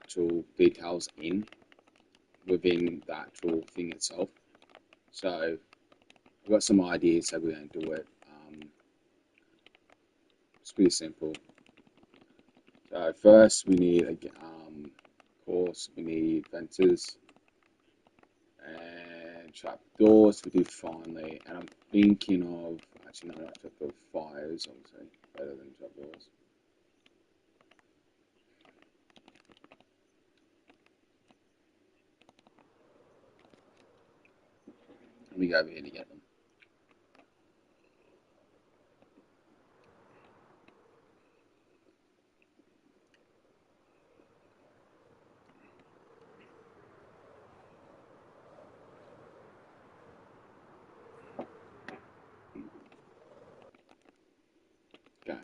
actual details in within the actual thing itself. So I've got some ideas how we're going to do it. It's pretty simple. So first we need of course we need fences and trapdoors to do finally, and I'm thinking of actually no, not trapdoor, fires obviously better than trapdoors. Let me go over here to get them. Okay.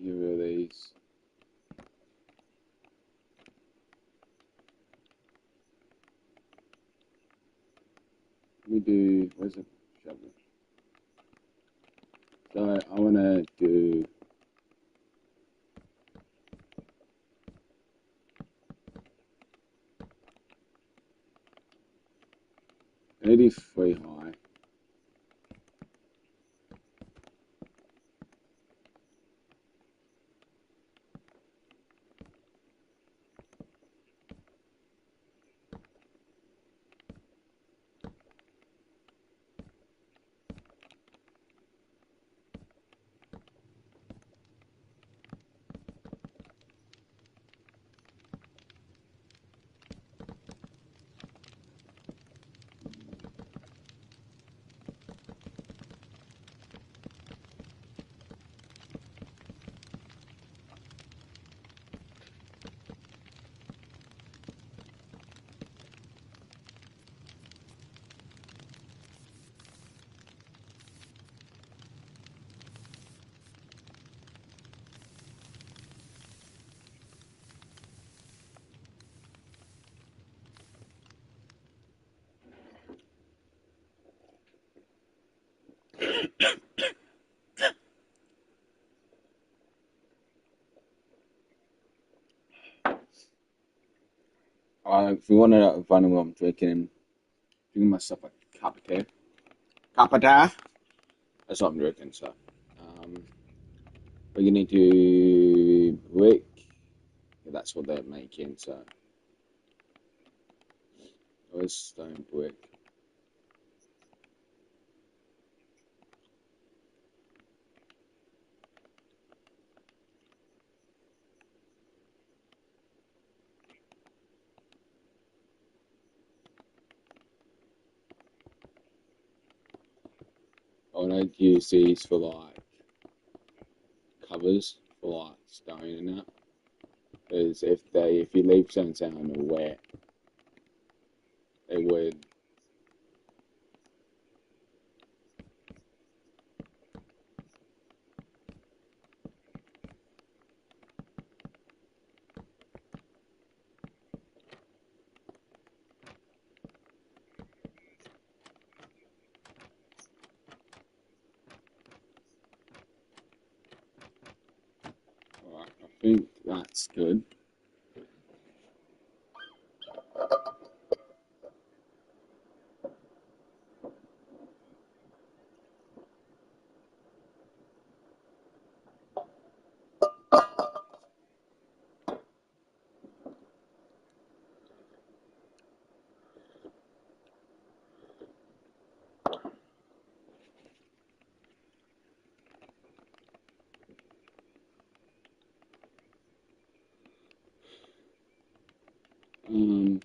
Here are these. Let me do, where's the shovel? So I want to do maybe 3 high. If you want to find out what I'm drinking myself a cup of tea. Cup of tea. That's what I'm drinking. So, we're gonna do brick. That's what they're making. So, where's stone brick? I don't use these for like covers for like stone and that. Because if you leave something out in the wet, it would. Alright, I think that's good. Um,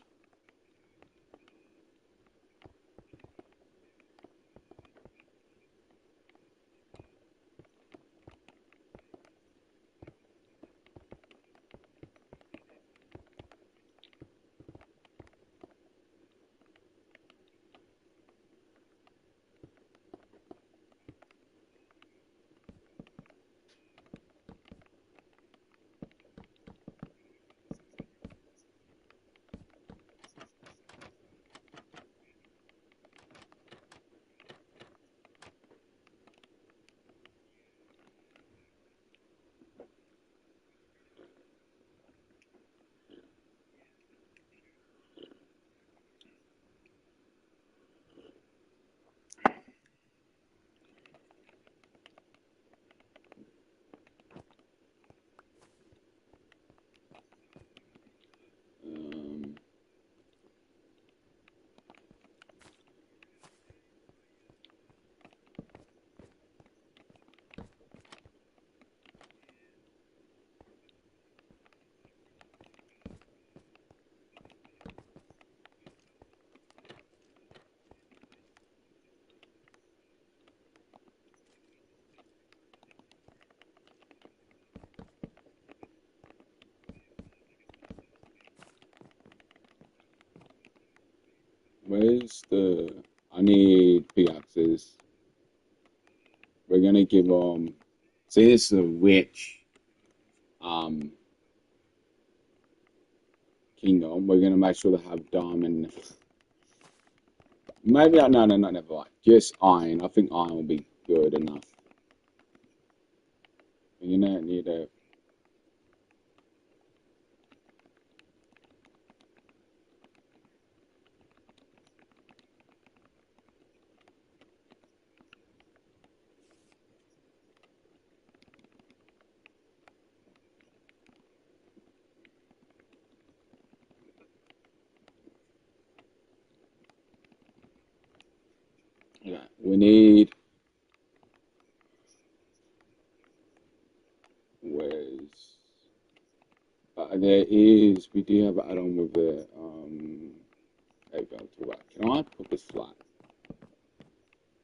Where's the? I need pickaxes. We're gonna give them. See, this is a rich um kingdom. We're gonna make sure they have diamond. Maybe no, no, no, never mind. Just iron. I think iron will be good enough. You're gonna need a. Yeah, we need. Where's there is. We do have an add-on with the there you go. To that. Can I put this flat?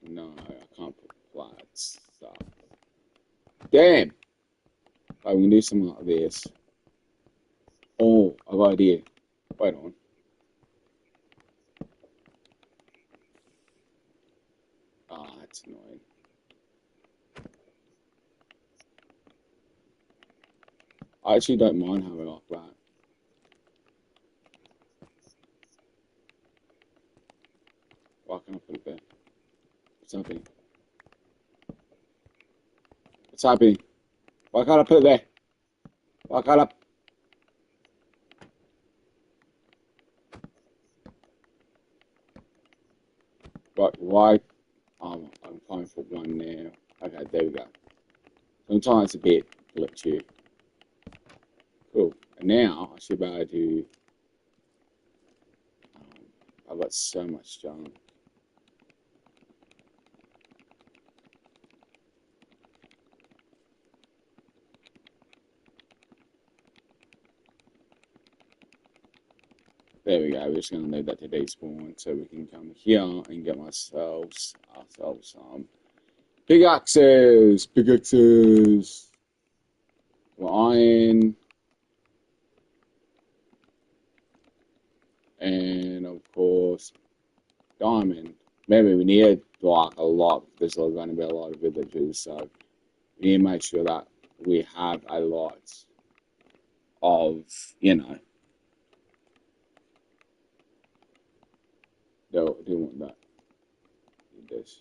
No, I can't put flat stuff. Damn. I'm gonna do something like this. Oh, I've got an idea. Wait on. Ah, that's annoying. I actually don't mind having it like that. Why can't I put it there? What's happening? What's happening? Why can't I put it there? Why can't I? But why? I'm fine for one now. Okay, there we go. Sometimes it's a bit glitchy. Cool. And now I should be able to. I've got so much junk. There we go. We're just gonna leave that to despawn so we can come here and get ourselves some pickaxes. Pickaxes. Iron. And of course, diamond. Maybe we need like a lot. There's going to be a lot of villages, so we need to make sure that we have a lot of, you know, do want that. Need this,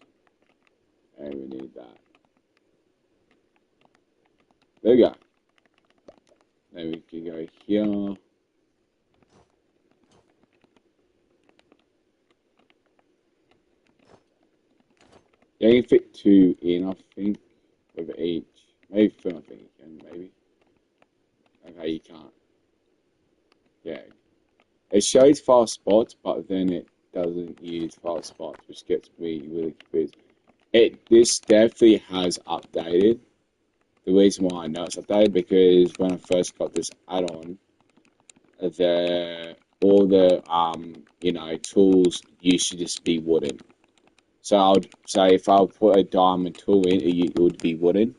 and we need that. There we go. Then we can go here. Yeah, you can fit two in, I think, with each. Maybe three, I think you can, maybe. Okay, you can't. Yeah. It shows 5 spots, but then it doesn't use 5 spots, which gets me really confused. This definitely has updated. The reason why I know it's updated because when I first got this add-on, the all the tools used to just be wooden. So I would say if I would put a diamond tool in, it would be wooden.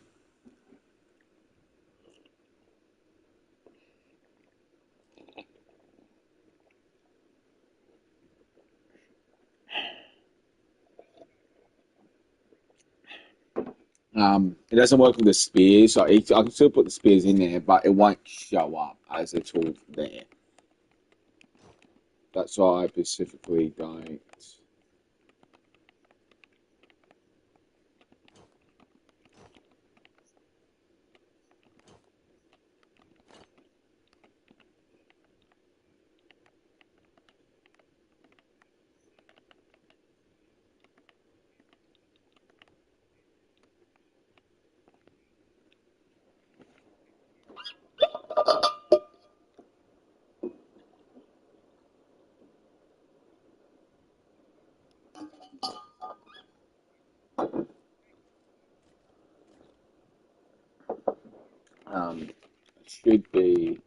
It doesn't work with the spears. So I can still put the spears in there, but it won't show up as a tool there. That's why I specifically don't. It should be.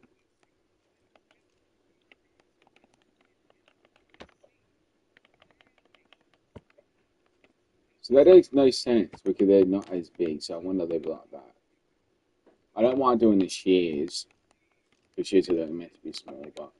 So that makes no sense because they're not as big. So I wonder they're like that. I don't mind doing the shears. The shears are meant to be small, but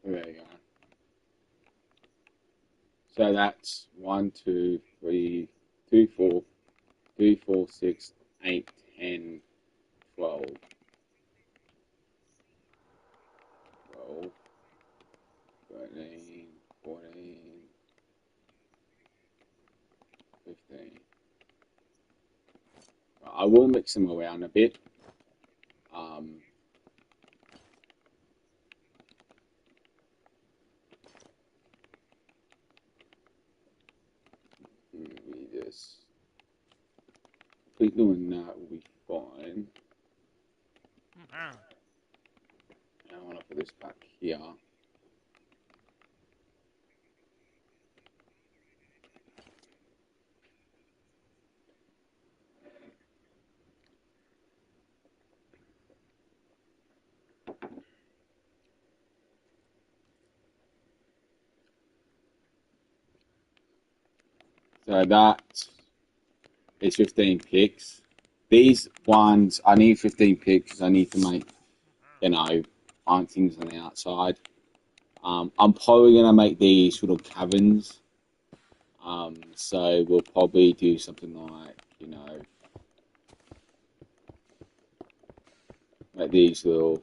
There you go. So that's 1, 2, 3, 2, 4, 3, 4, 6, 8, 10, 12, 12, 13, 14, 15. I will mix them around a bit. Um, we just keep doing that will be fine. And I want to put this back here. So that is 15 picks. These ones, I need 15 picks because I need to make, things on the outside. I'm probably going to make these little caverns. So we'll probably do something like, like these little.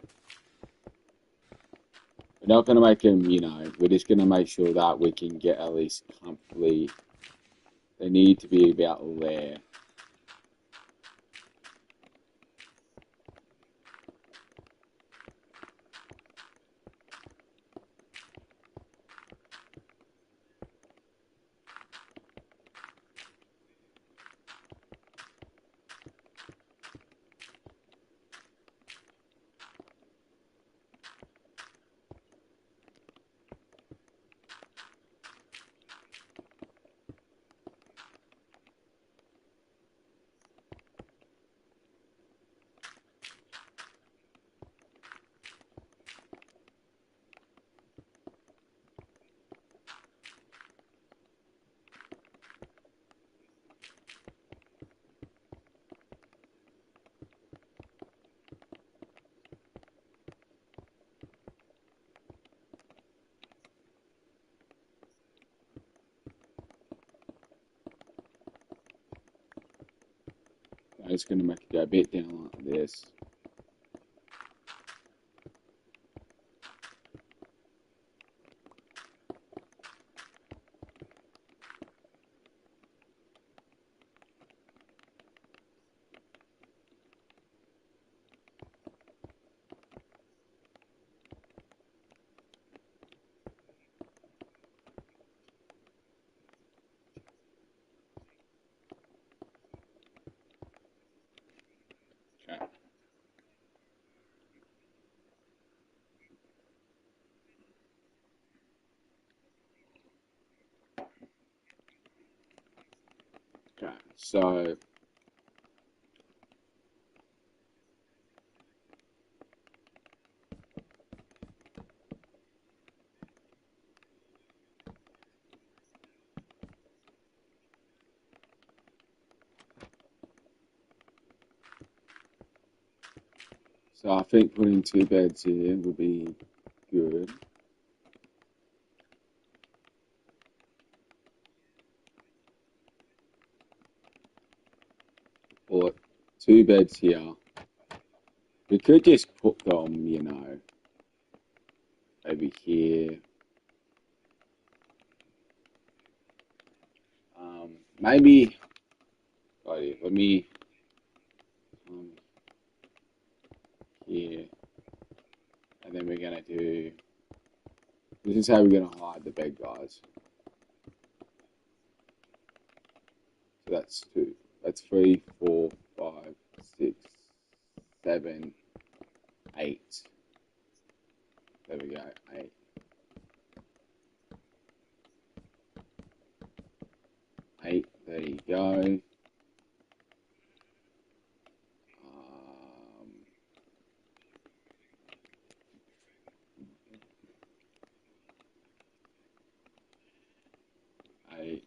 We're not going to make them, we're just going to make sure that we can get at least comfortably. They need to be about there. I'm just going to make it go a bit down like this. Okay. Okay. So I think putting 2 beds here will be good. Put 2 beds here. We could just put them, over here. Maybe. Let me. Here, and then we're gonna do. This is how we're gonna hide the bed, guys. So that's 2. That's 3, 4, 5, 6, 7, 8. There we go. 8. 8. There you go. 8,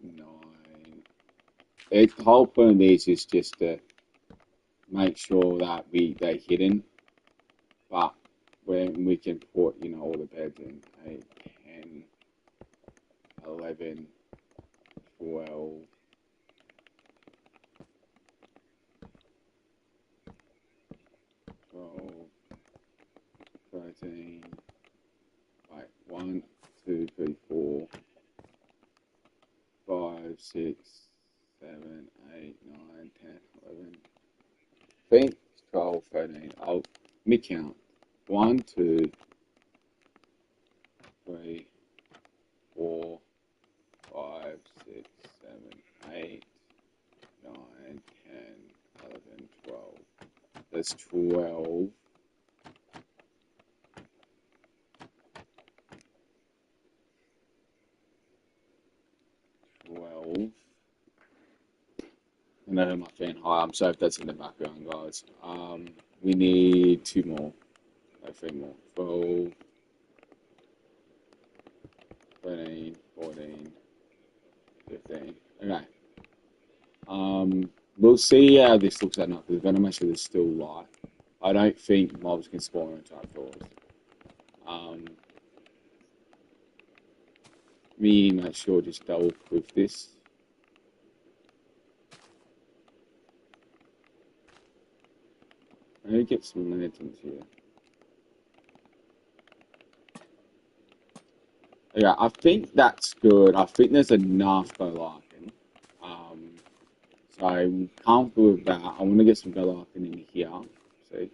9. The whole point of these is just to make sure that they're hidden, but we're and we can put, all the beds in 8, 10, 11, 12, 12, 13, wait, 1, 2, 3, 4, 5, 6, 7, 8, 9, 10, 11. I think 12, 13. I'll count. 1, 2, 3, 4, 5, 6, 7, 8, 9, 10, 11, 12. That's 12. 12. And then my fan high. I'm sorry if that's in the background, guys. We need 2 more. No, 3 more. 12, 13, 14, 15. Okay. We'll see how this looks at night because ventilation is still light. I don't think mobs can spawn on trapdoors. Me make sure just double proof this. I'm gonna get some lanterns here. Yeah, I think that's good. I think there's enough Goliath. So I'm comfortable with that. I want to get some Goliath in here. See?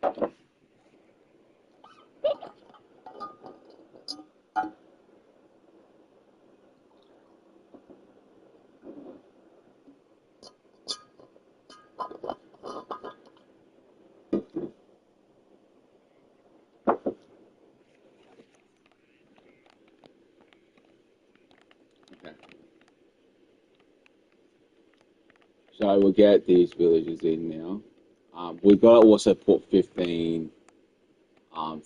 Okay. So we'll get these villages in now. We've got to also put 15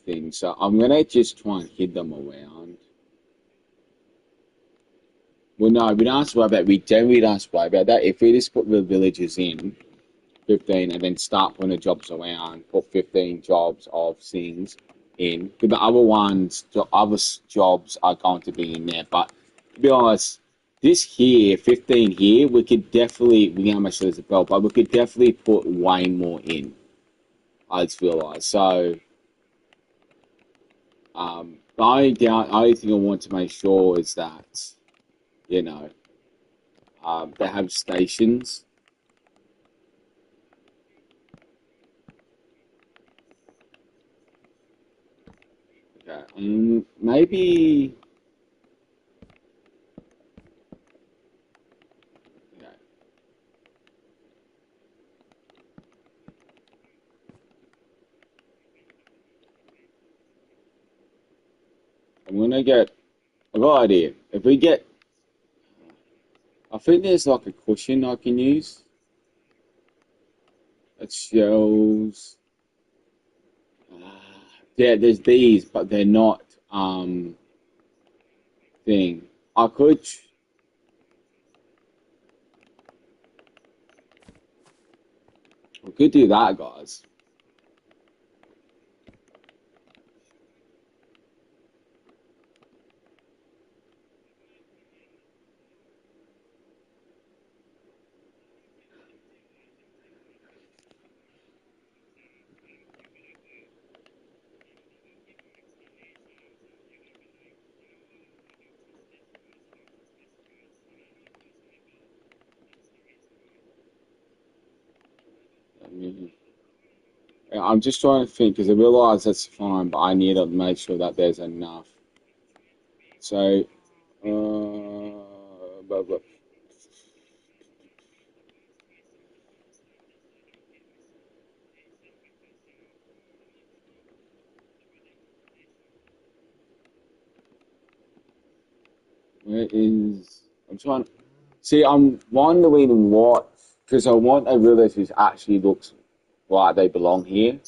things. So I'm gonna just try and hid them around. Well, no, we don't have to worry about. We generally don't have to worry about that. If we just put the villages in 15 and then start putting the jobs around, put 15 jobs of things in. But the other ones, the other jobs are going to be in there. But to be honest, this here, 15 here, we could definitely, we can make sure there's a belt, but we could definitely put way more in. I just realized. So, the only thing I want to make sure is that, you know, they have stations. Okay. Maybe. Okay. I'm gonna get. I've got an idea. If we get, I think there's like a cushion I can use. It shows. Yeah, there's these, but they're not thing. I could. We could do that, guys. I mean, I'm just trying to think because I realize that's fine, but I need to make sure that there's enough. So, but where is? I'm trying. See, I'm wondering what because I want a village which actually looks like they belong here,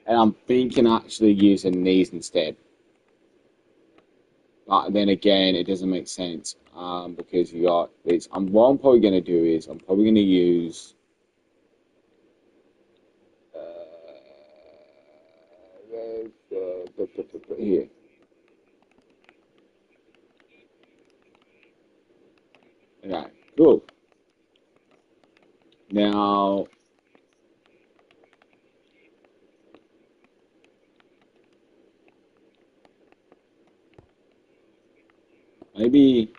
and I'm thinking actually using these instead. But then again, it doesn't make sense because you got this. What I'm probably going to do is I'm probably going to use here. Okay, cool. Now, maybe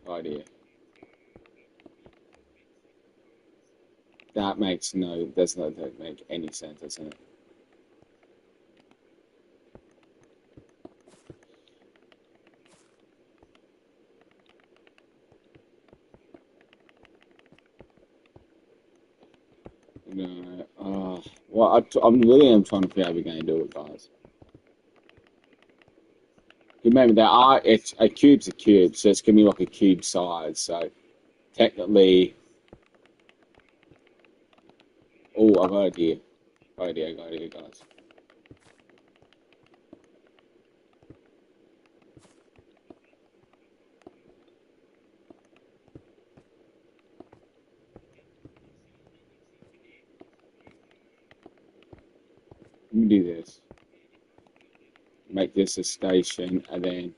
right here. That makes no, does not make any sense, doesn't it? No. Well, I'm really am trying to figure out how we're going to do it, guys. Remember, it's a cube's a cube, so it's going to be like a cube size. So technically, oh, I've got an idea. I got an idea, guys. Let me do this. Make this a station, and then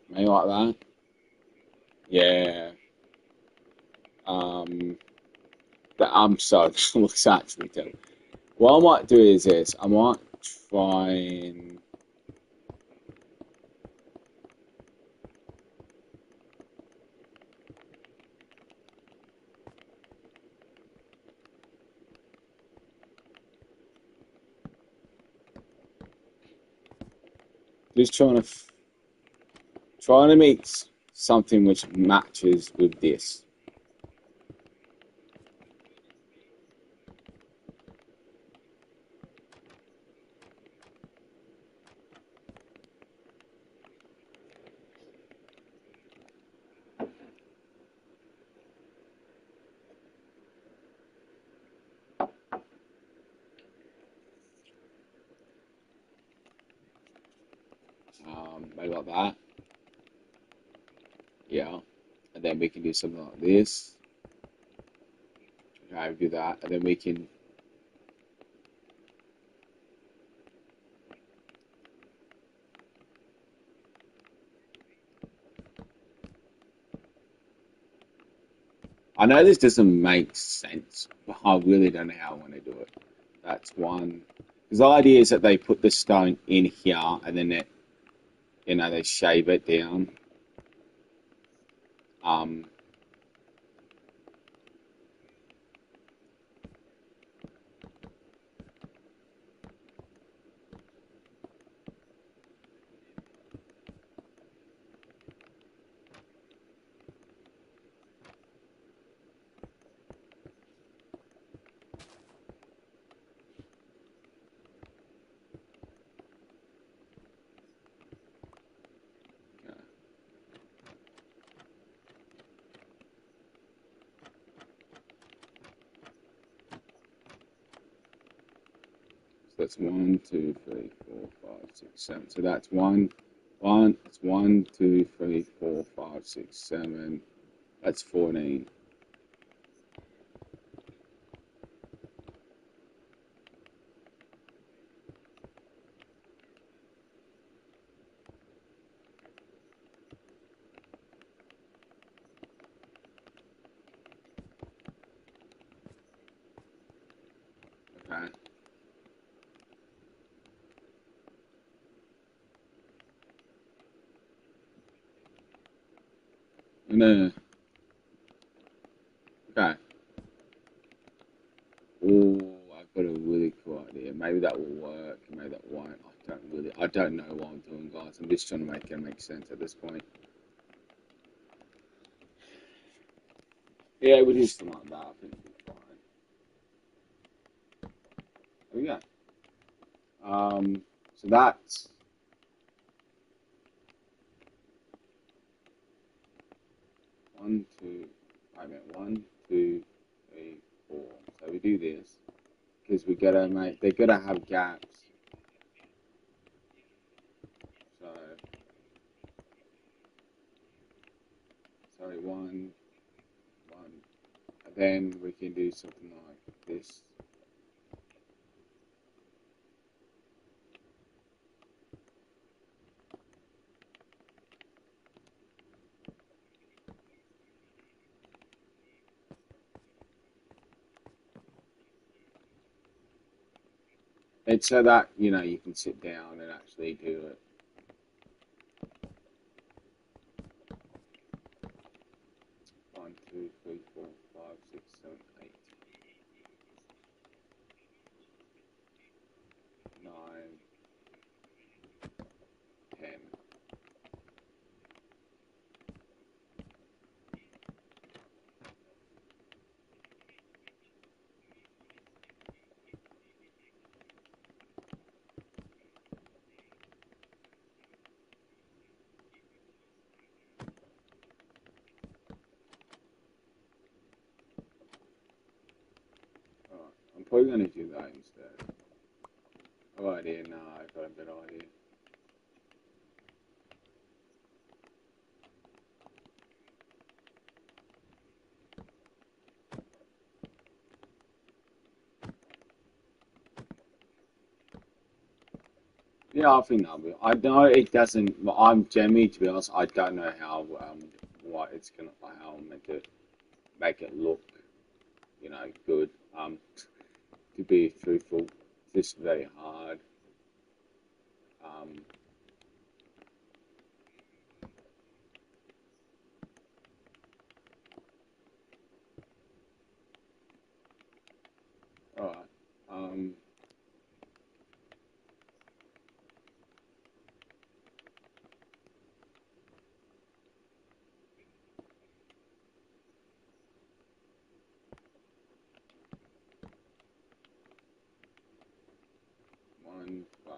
maybe like that. Yeah. Um, I'm sorry, this looks actually terrible. What I might do is this. I might try and just trying to make something which matches with this. Maybe like that. Yeah. And then we can do something like this. Okay, do that, and then we can. I know this doesn't make sense, but I really don't know how I want to do it. That's one. Because the idea is that they put the stone in here, and then they shave it down. Um, so that's 1, 2, 3, 4, 5, 6, 7. So that's one. It's 1, 2, 3, 4, 5, 6, 7. That's 14. Okay. And then, okay. Oh, I've got a really cool idea. Maybe that will work. Maybe that won't. I don't know what I'm doing, guys. I'm just trying to make it make sense at this point. Yeah, we'll do something like that. I think it'll be fine. There we go. So that's one, two, I mean 1, 2, 3, 4. So we do this because we gotta make. They gotta have gaps. So sorry, one. And then we can do something like this. It's so that you can sit down and actually do it. 1, 2, 3, 4, 5, 6, 7, 8, 9, 10. Alright, I'm probably gonna do that instead. Oh idea, no, I've got a better idea. Yeah, I think that will. I know it doesn't. I'm Jamie, to be honest. I don't know what it's gonna, how I'm meant to make it look, good. To be truthful, it's just very hard. Um, all right. Um, 1, 5,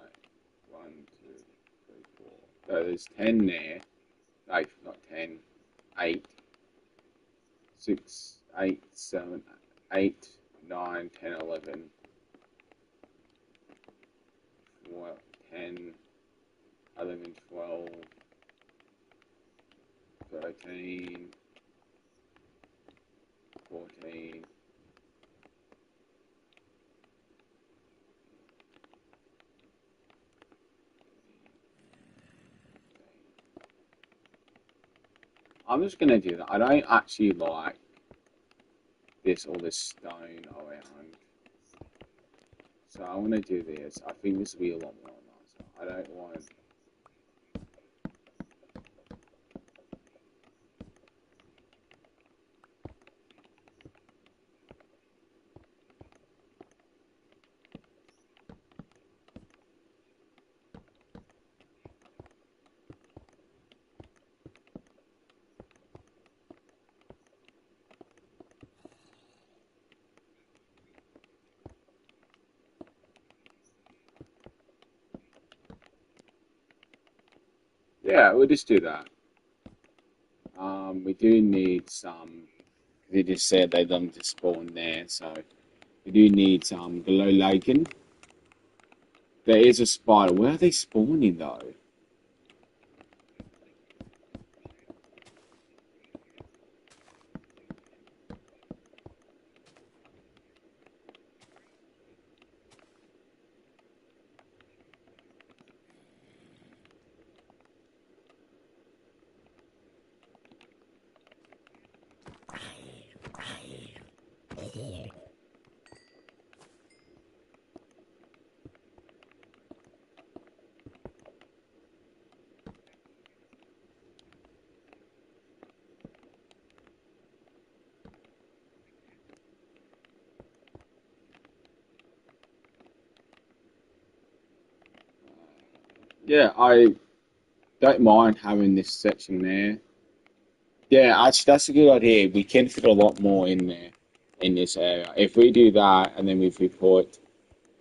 1, 2, 3, 4. So there's 10 there. Like not 10, 8, 6, 8, 7, 8, 9, 10, 11, 12, 10, 11, 12, 13, 14. I'm just gonna do that. I don't actually like all this stone around. So I want to do this. I think this will be a lot more nicer. I don't want. Yeah, we'll just do that. We do need some. They just said they them to spawn there, so we do need some glow lichen. There is a spider. Where are they spawning though? Yeah, I don't mind having this section there. Yeah, actually, that's a good idea. We can fit a lot more in there, in this area. If we do that, and then if we put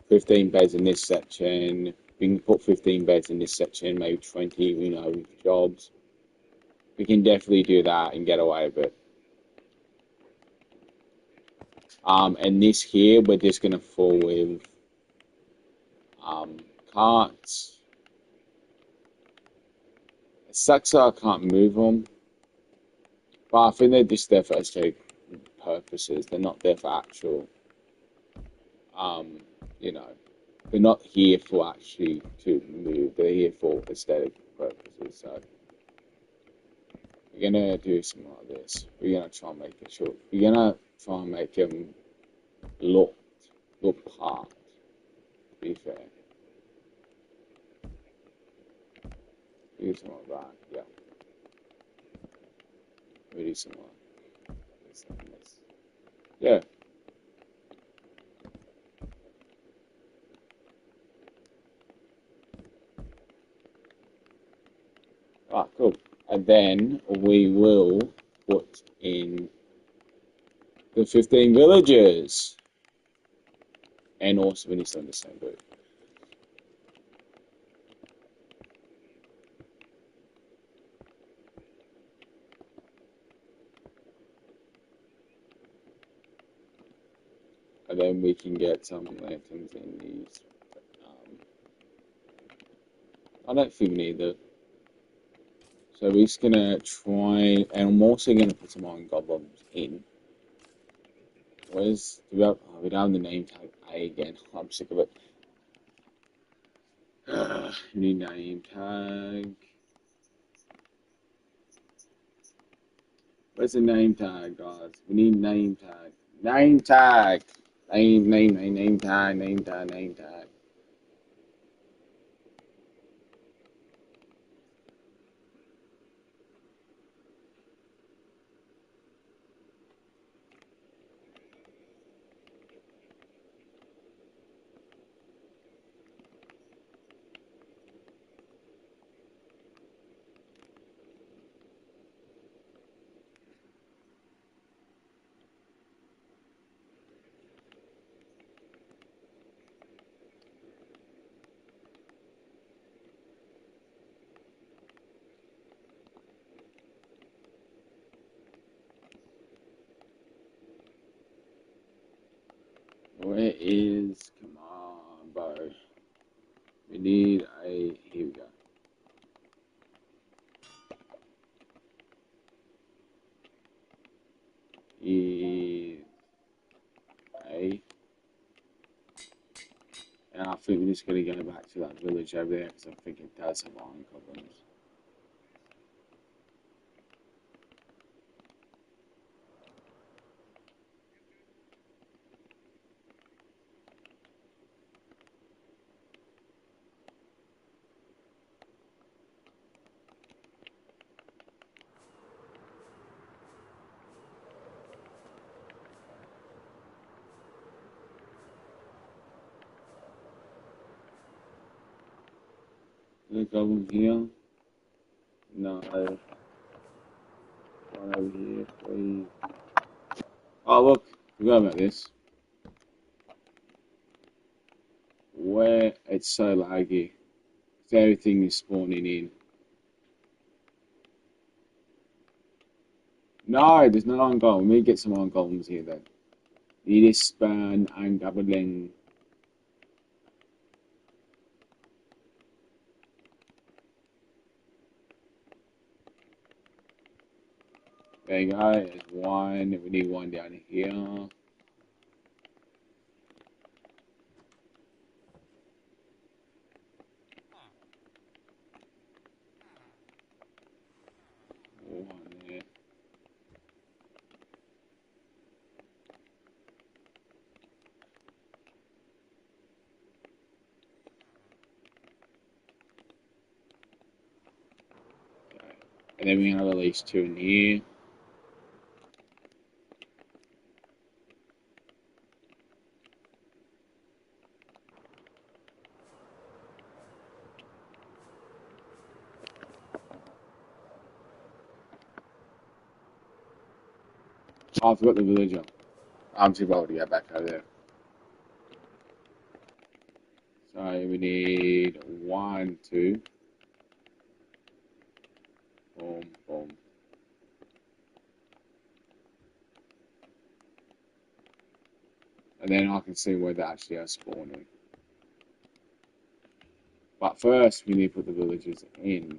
15 beds in this section, we can put 15 beds in this section, maybe 20, with jobs. We can definitely do that and get away with it. And this here, we're just gonna fall with um, carts. It sucks that I can't move them, but I think they're just there for aesthetic purposes. They're not there for actual, um, you know, they're not here for actually to move. They're here for aesthetic purposes. So we're gonna do something like this. We're gonna try and make it short. We're gonna try and make them look part. To be fair, do something like that. Yeah, we do something like this. Yeah. Ah, cool. And then we will put in the 15 villages. And also we need to understand boat. And then we can get some lanterns in these. Um, I don't think we need the. So we're just gonna try, and I'm also gonna put some iron goblins in. Where's we don't have the name tag A again. I'm sick of it. New name tag. Where's the name tag, guys? We need name tag. Name tag. Name tag. Name tag. Name tag. Where is? Come on, bro. We need a. Here we go. E A. And I think we're just gonna go back to that village over there because I think it does have iron goblins. The goblin here? No. One over here, please. Oh look, forgot about this. Where it's so laggy. Everything is spawning in. No, there's no iron golem. We need to get some iron golems here then. Need to spawn iron goblin. There you go, there's one. We need one down here. One there. Okay. And then we have at least two in here. Oh, I forgot the villager. I'm too bold to get back over there. So we need one, two. Boom, boom. And then I can see where they actually are spawning. But first, we need to put the villagers in.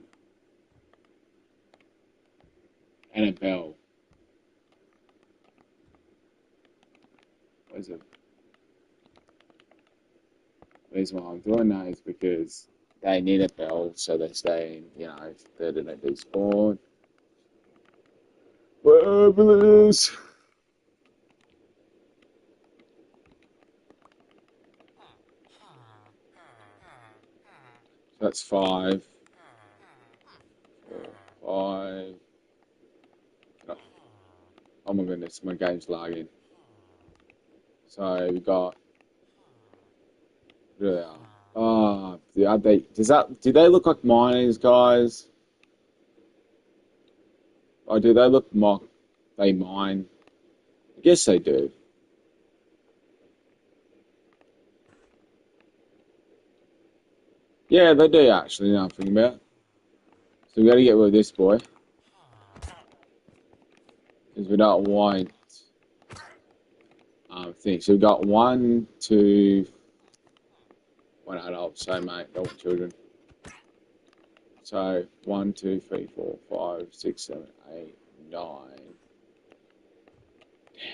And a bell. Where's it? The reason why I'm doing that is because they need a bell so they stay in, you know, they don't despawn. Wherever it is. So that's 5. 4, 5. Oh my goodness, my game's lagging. So we got. Yeah. Oh, do they look like miners, guys? Or do they look like they mine? I guess they do. Yeah, they do actually, now I'm thinking about it. So we gotta get rid of this boy. Because we don't want things. So we got 1, 2, 1 adult, so mate, don't want children. So 1, 2, 3, 4, 5, 6, 7, 8, 9,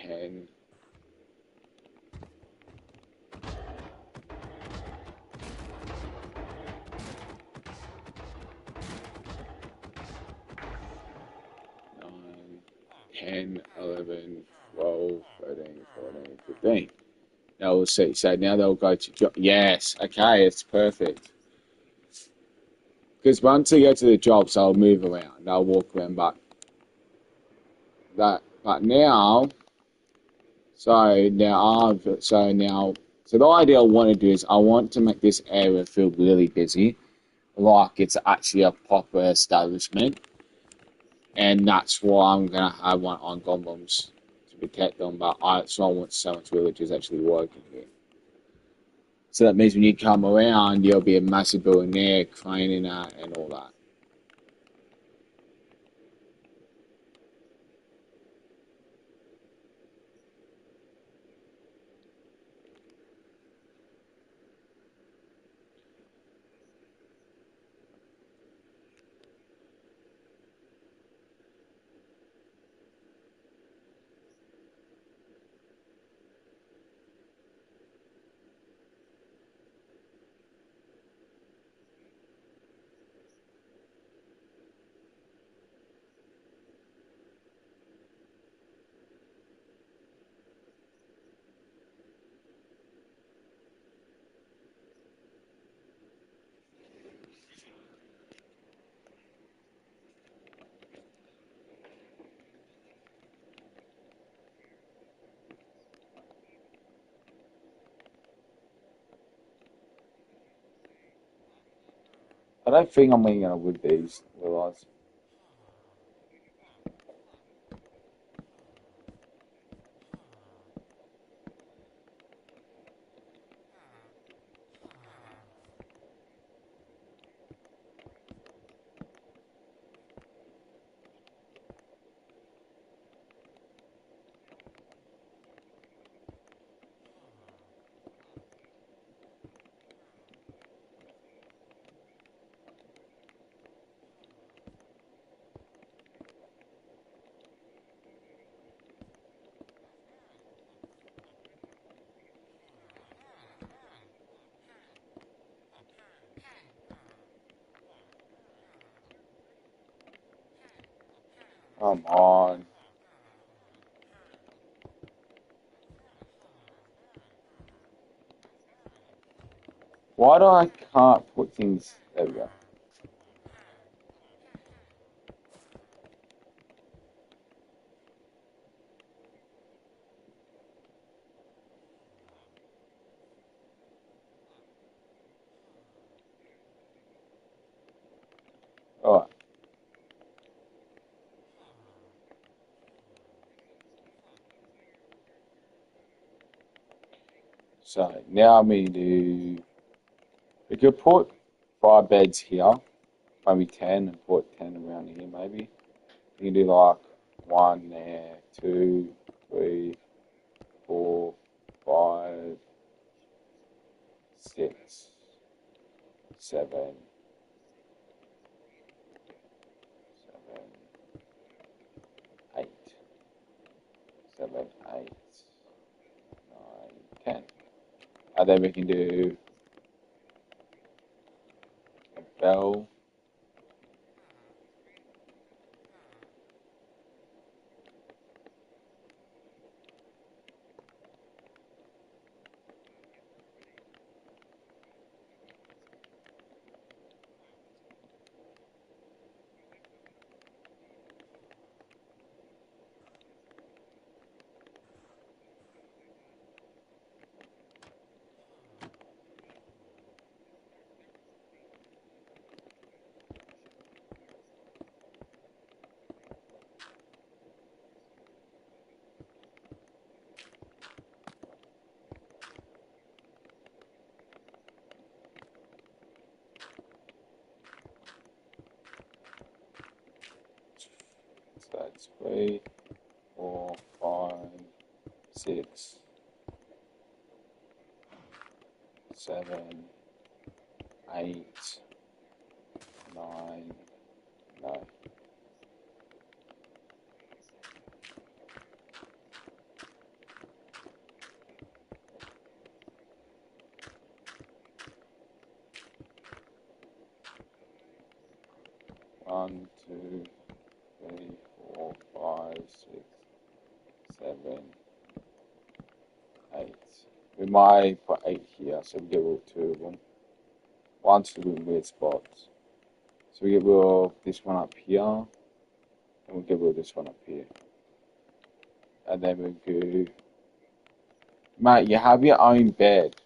10. Nine, 10, 11, 12, 13, 14, 15. Now we'll see. So now they'll go to job. Yes, okay, it's perfect. Because once they go to the jobs, they'll move around. They'll walk around, but now, so the idea I want to do is I want to make this area feel really busy, like it's actually a proper establishment, and that's why I'm gonna have one on golems to protect them. But I want so much villagers actually working here. So that means when you come around, there'll be a massive building there, craning that, and all that. I don't think I'm going to with these, realize. Come on. Why do I can't put things? There we go. All right. So now we do. We could put 5 beds here, maybe 10, and put 10 around here, maybe. You can do like 1 there, 2, 3, 4, 5, 6, 7, 7, 8, 7, 8, 9, 10. And then we can do a bell. So that's 3, 4, 5, 6, 7, 8, 9, no. 1, 2, 3, 4, 5, 6, 7, 8. We might put 8 here, so we get rid of 2 of them. 1's in weird spots. So we get rid of this one up here, and we'll get rid of this one up here. And then we'll go, Matt, you have your own bed.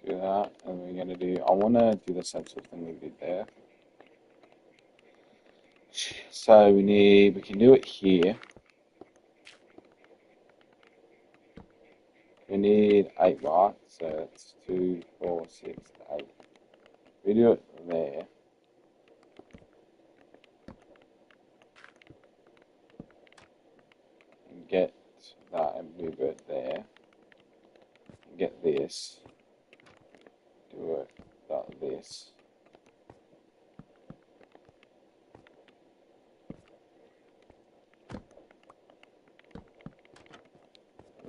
Do that, and we're gonna do, I wanna do the same sort of thing we did there. So we can do it here. We need 8 watts, so it's 2, 4, 6, 8. We do it there. And get that and move it there. And get this. Do it like this.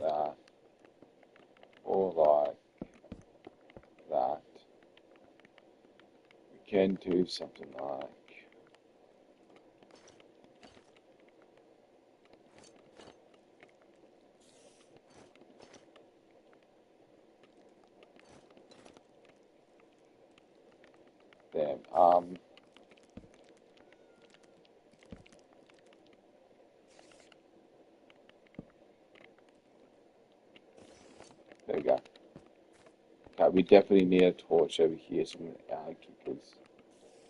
That. Or like that. We can do something like them. There we go. Okay, we definitely need a torch over here, so I'm going to make because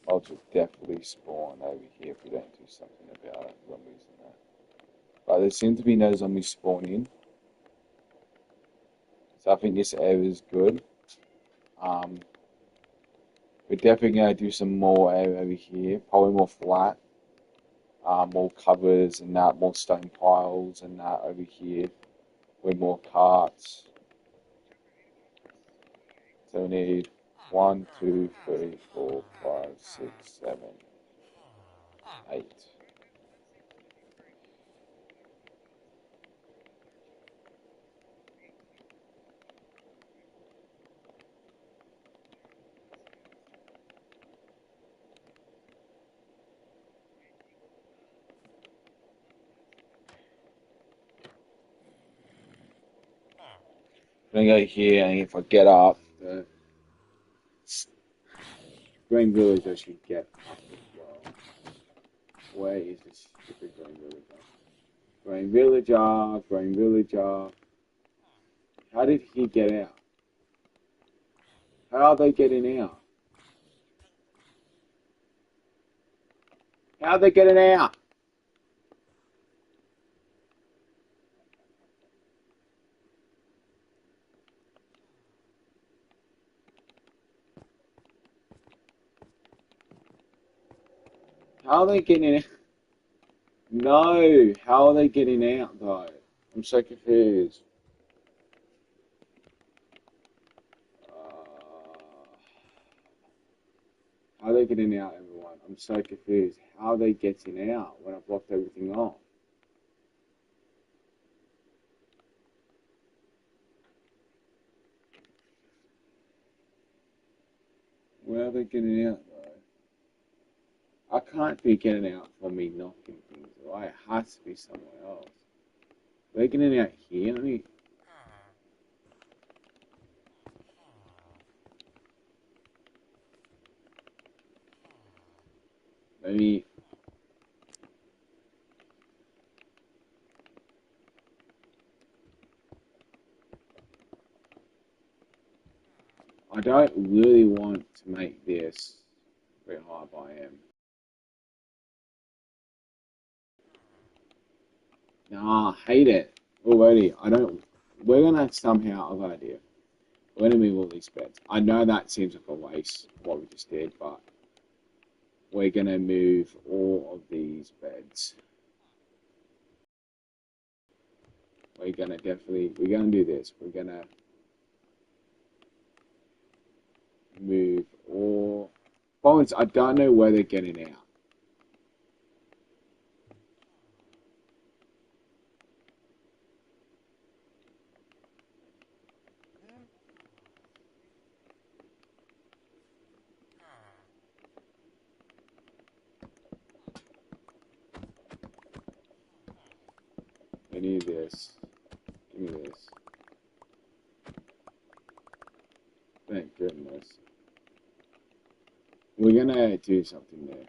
mods will definitely spawn over here if we don't do something about zombies and that. But there seem to be no zombies spawning, so I think this area is good. Um, we're definitely going to do some more area over here, probably more flat, more covers and that, more stone piles and that over here, with more carts. So we need 1, 2, 3, 4, 5, 6, 7, 8. I'm gonna go here, and if I get up, the green village I should get up as well. Where is this stupid green villager? Green villager, green villager. How did he get out? How are they getting out? How are they getting out? How are they getting out? No, how are they getting out though? I'm so confused. How are they getting out, everyone? I'm so confused. How are they getting out when I've blocked everything off? Where are they getting out though? I can't be getting out from me knocking things away. It has to be somewhere else. Are they getting out here? Maybe I don't really want to make this very high by M. Nah, I hate it already. I don't. We're gonna somehow. I've got an idea. We're gonna move all these beds. I know that seems like a waste what we just did, but we're gonna move all of these beds. We're gonna definitely. We're gonna do this. We're gonna move all. Phones. I don't know where they're getting out. I need this. Give me this. Thank goodness. We're gonna do something there.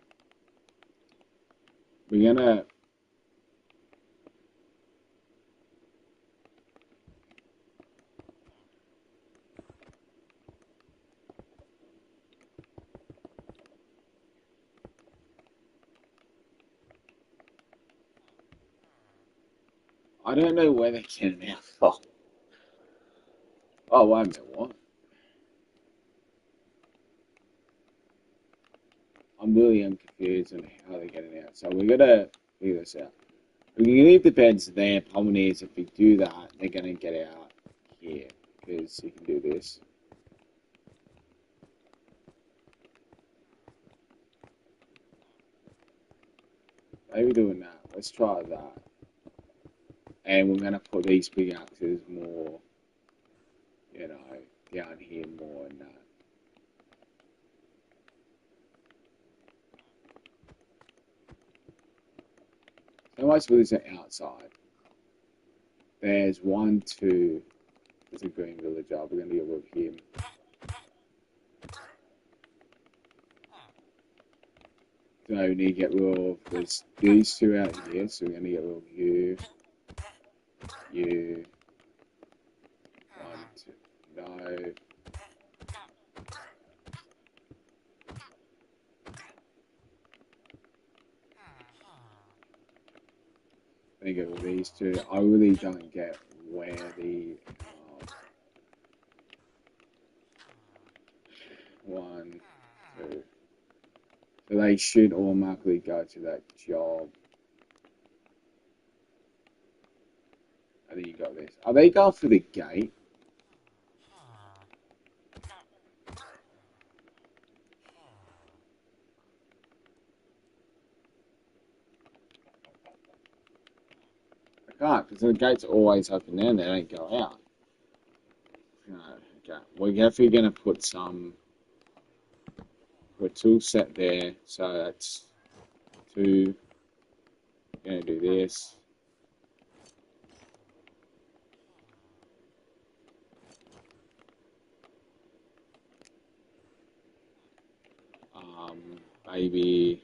We're gonna. I don't know where they're getting out. Oh, wait a minute. What? I'm really confused on how they're getting out. So we're gonna figure this out. We can leave the beds there. Problem is, if we do that, they're gonna get out here because you can do this. Maybe doing that. Let's try that. And we're gonna put these big axes more, you know, down here more and that. So most of these are outside. There's 1, 2. There's a green villager. We're gonna get rid of him. So we need to get rid of there's these two out here, so we're gonna get rid of you, you, 1, 2. No. these two. I really don't get where the one, two. So they should automatically go to that job. And then you got this. Are they going for the gate? I can't, because the gate's always open there and they don't go out. No, okay. We're definitely going to put a tool set there. So that's two. Going to do this. Maybe.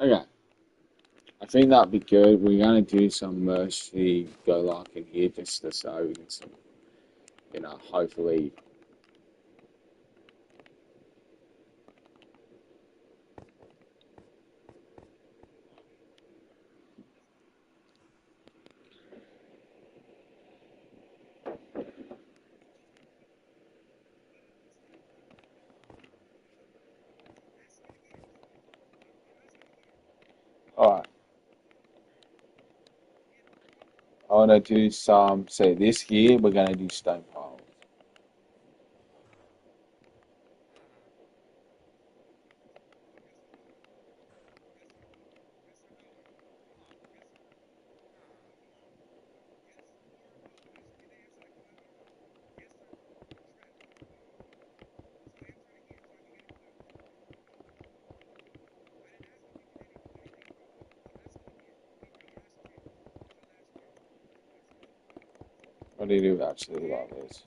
Okay. I think that'd be good. We're going to do some mercy go like in here just to so we can, hopefully. Alright. I want to do some, so this here, we're going to do stone piles. What do you do actually like this?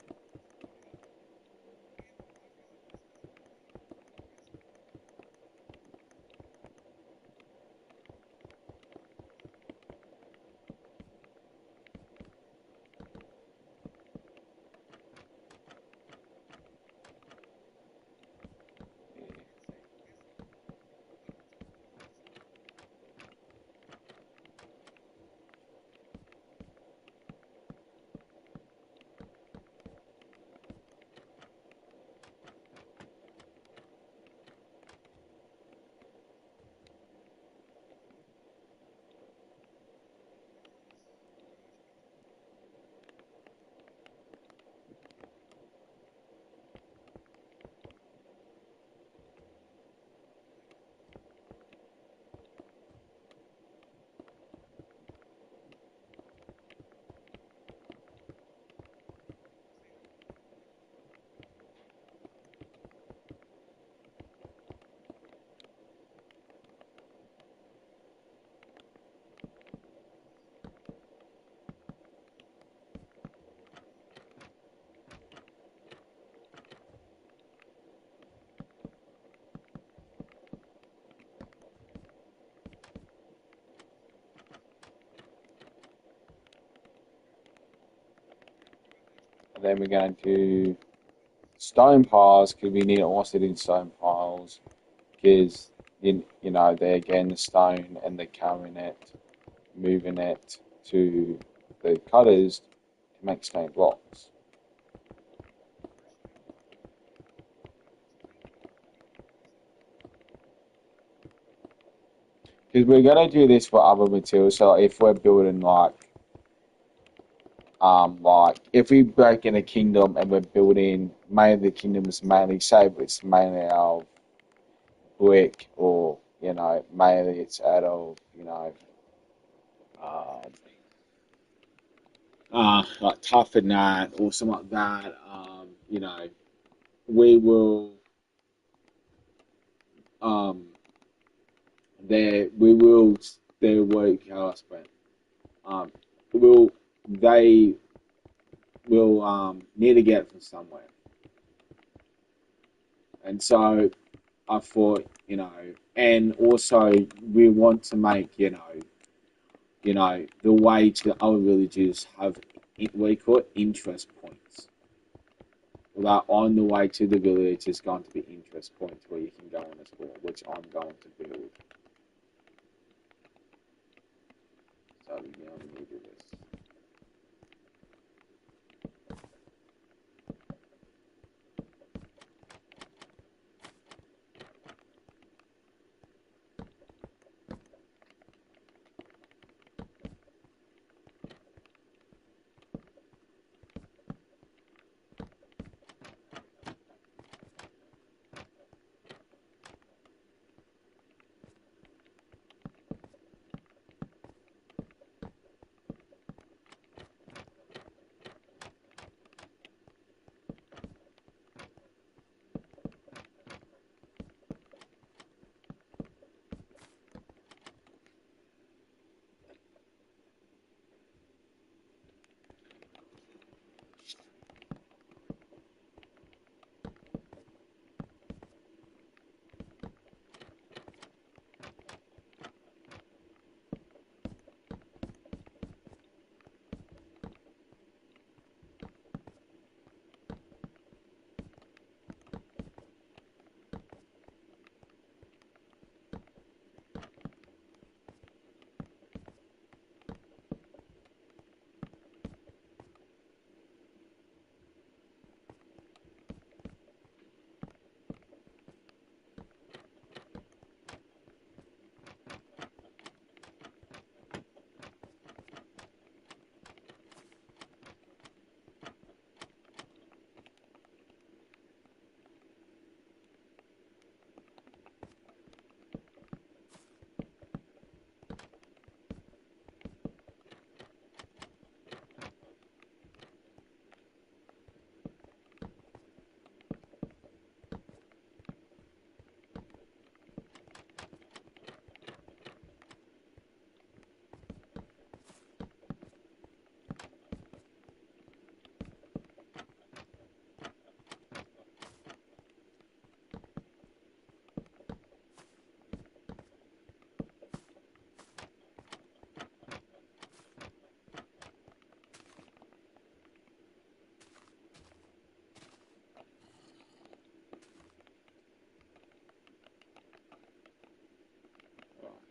And then we're going to do stone piles because we need to also do stone piles because they're getting the stone and they're carrying it, moving it to the cutters to make stone blocks. Because we're gonna do this for other materials. So if we're building like if we break in a kingdom and we're building mainly the kingdom is mainly say it's mainly out of brick or mainly it's out of um, like tough and that or something like that. We will um we will their work how I spent. Will they we'll need to get it from somewhere. And so I thought, and also we want to make, the way to other villages have we call it interest points. Well, on the way to the village is going to be interest points where you can go on a school, which I'm going to build. So yeah, I'm gonna do this.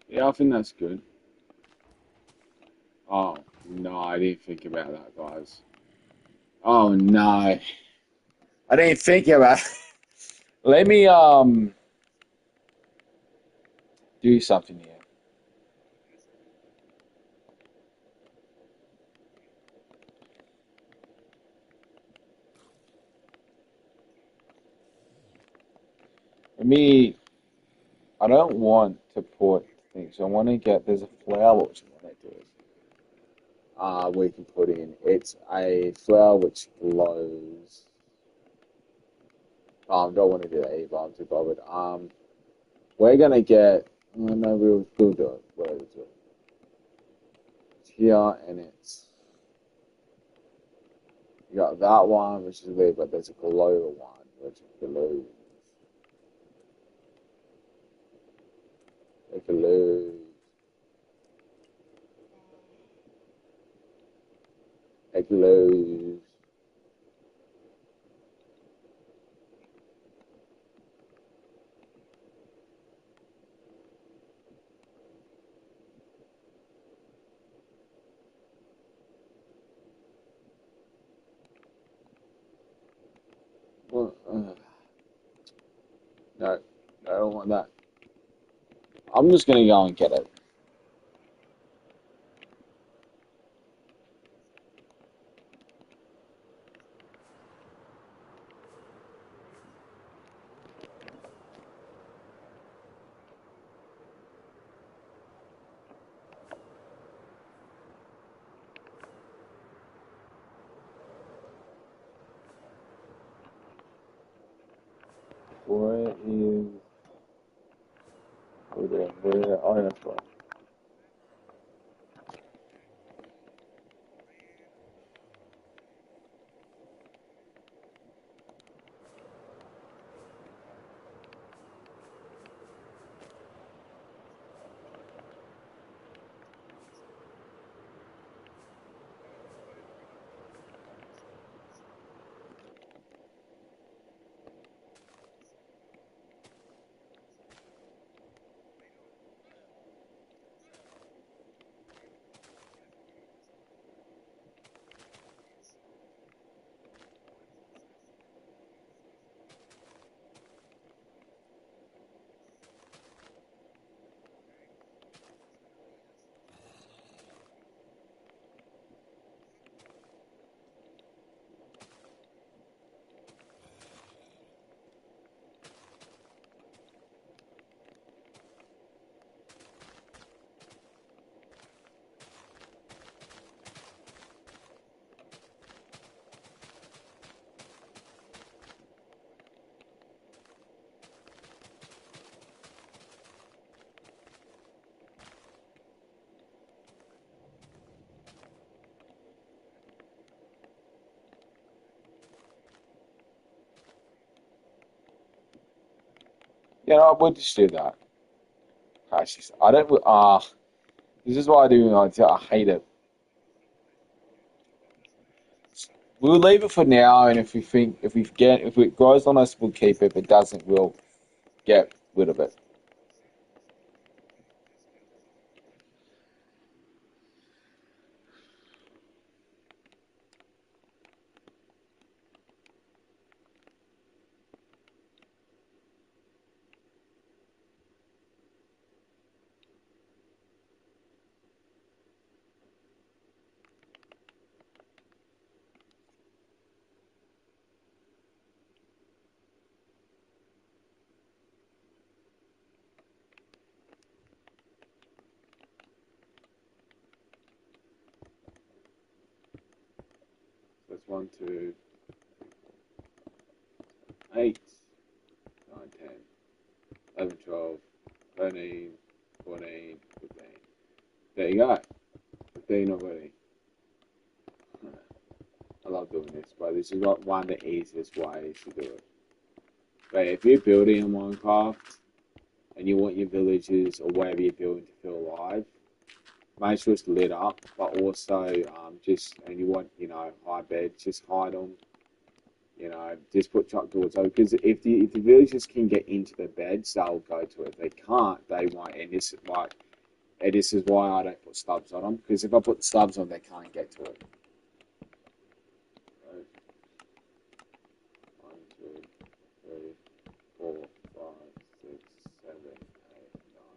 Yeah, I think that's good. Oh no, I didn't think about that, guys. Oh no, I didn't think about. Let me do something here. Let me. I don't want to put things. I want to get. There's a flower which I want to do. We can put in. It's a flower which glows. Don't want to do that either. I'm too bothered. We're gonna get. Oh, no, we'll do it. We'll do it. It's here, and it's you got that one, which is weird, but there's a glow one, which glows. It glows. It glows. Well, no, I don't want that. I'm just gonna go and get it. Where is? Where? Oh, that's right. You know, we'll just do that. Gosh, I don't. This is why I do. I hate it. We'll leave it for now, and if it grows on us, we'll keep it. If it doesn't, we'll get rid of it. That's 1, 2, 8, 9, 10, 11, 12, 13, 14, 15. There you go. 15 already. I love doing this, but this is not one of the easiest ways to do it. But if you're building in Minecraft and you want your villages or whatever you're building to feel alive, make sure it's lit up, but also and you want, high beds, just hide them, just put trapdoors over, because if the villagers can get into the beds, they'll go to it. If they can't, they won't, and this is why I don't put stubs on them, because if I put stubs on, they can't get to it. So, 1, 2, 3, 4, 5, 6, 7, 8,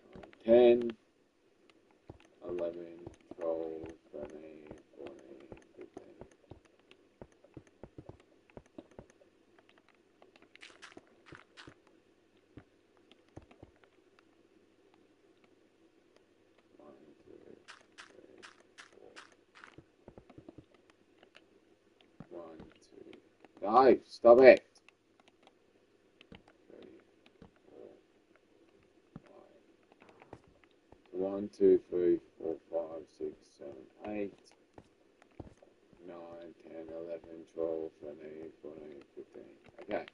9, 10, 11, 12, 13, 14, 15. 1, 2, 3, 4. 1, 2. No, stop it. 3, 4, 5. 1, 2, 3, 4, 5, 6, 7, 8, 9, 10, 11, 12, 13, 14, 15. Okay.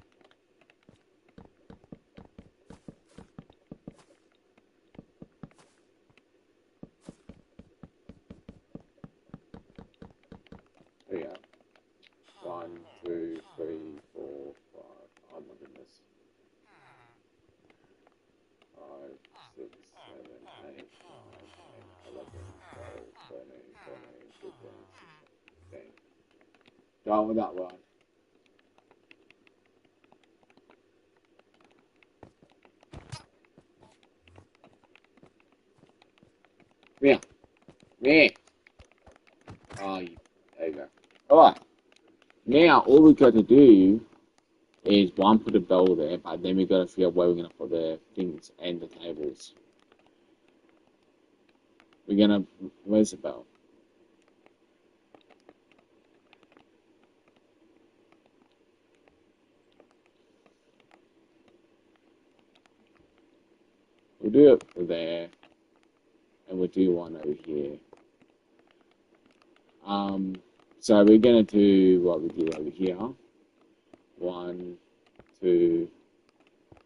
There we go. 1, 2, 3, 4, 5. Oh my goodness. 5, 6, 7, 8, 9, 10, 11, 12, 13, 14, 15, 16. Done with that one. Yeah. Yeah. Oh, there you go. Alright. Now, all we've got to do is one, put a bell there, but then we've got to figure out where we're going to put the things and the tables. Where's the bell? We'll do it there, and we'll do one over here. So we're going to do what we do over here. 1, 2,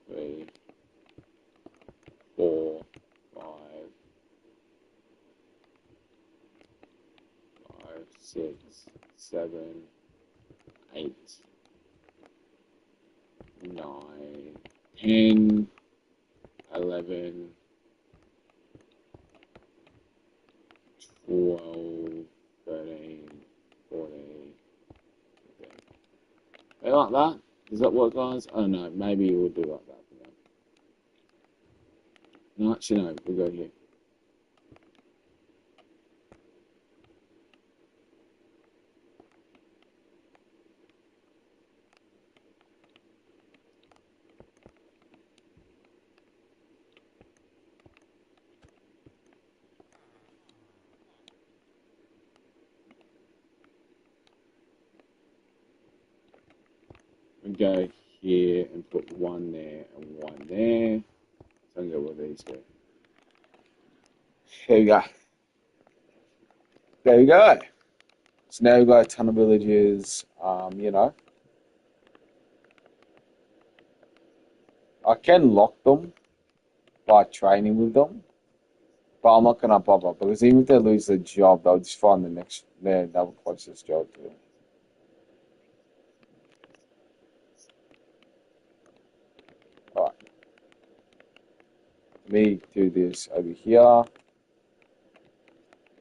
3, 4, 5, 5, 6, 7, 8, 9, 10, 11, 12, 13, 14, 15. They like that? Does that work, guys? Oh no, maybe we'll do like that for them. No, actually no, we'll go here. And go here and put one there and one there. So I'm going to go with these two. There we go. There we go. So now we've got a ton of villages, I can lock them by training with them, but I'm not gonna bother because even if they lose their job, they'll just find the next their closest job to them. Alright, let me do this over here,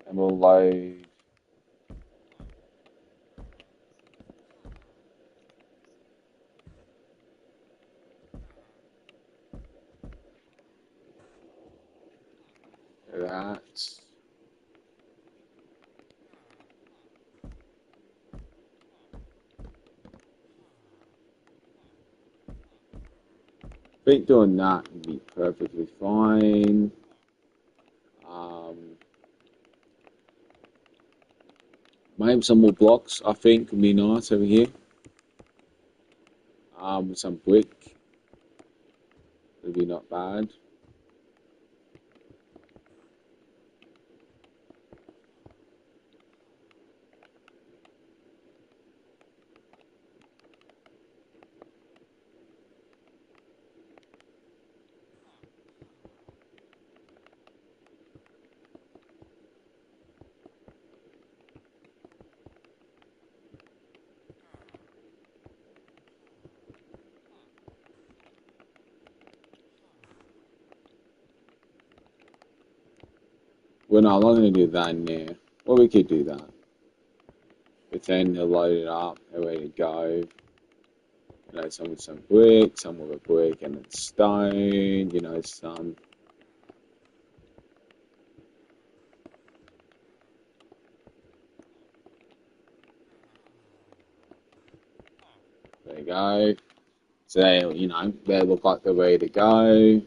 and we'll load. That. I think doing that would be perfectly fine. Um, Maybe some more blocks, I think, would be nice over here. With some brick, would be not bad. Well, no, I'm not going to do that in there. Well, we could do that. But then they'll load it up, they're ready to go. Some with some brick, some with a brick and then stone, some. There you go. So they look like they're ready to go.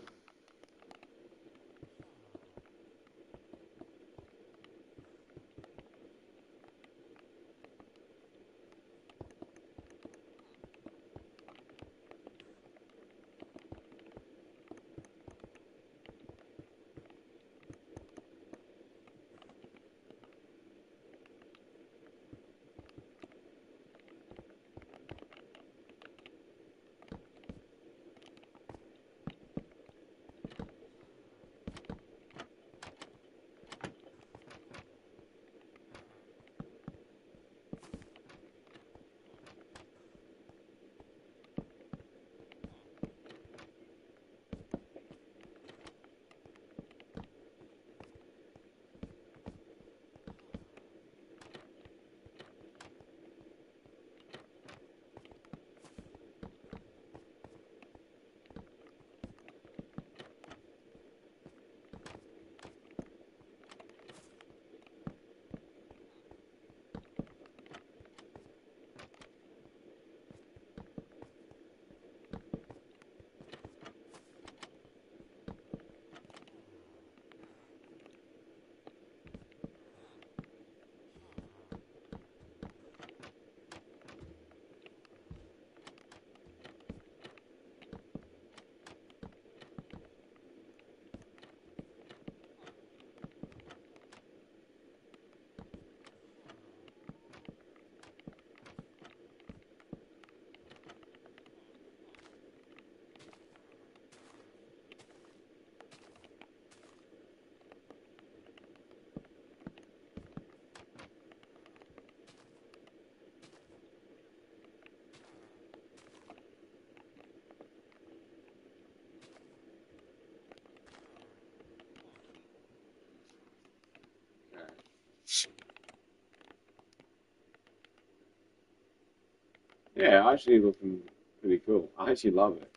Yeah, actually looking pretty cool. I actually love it.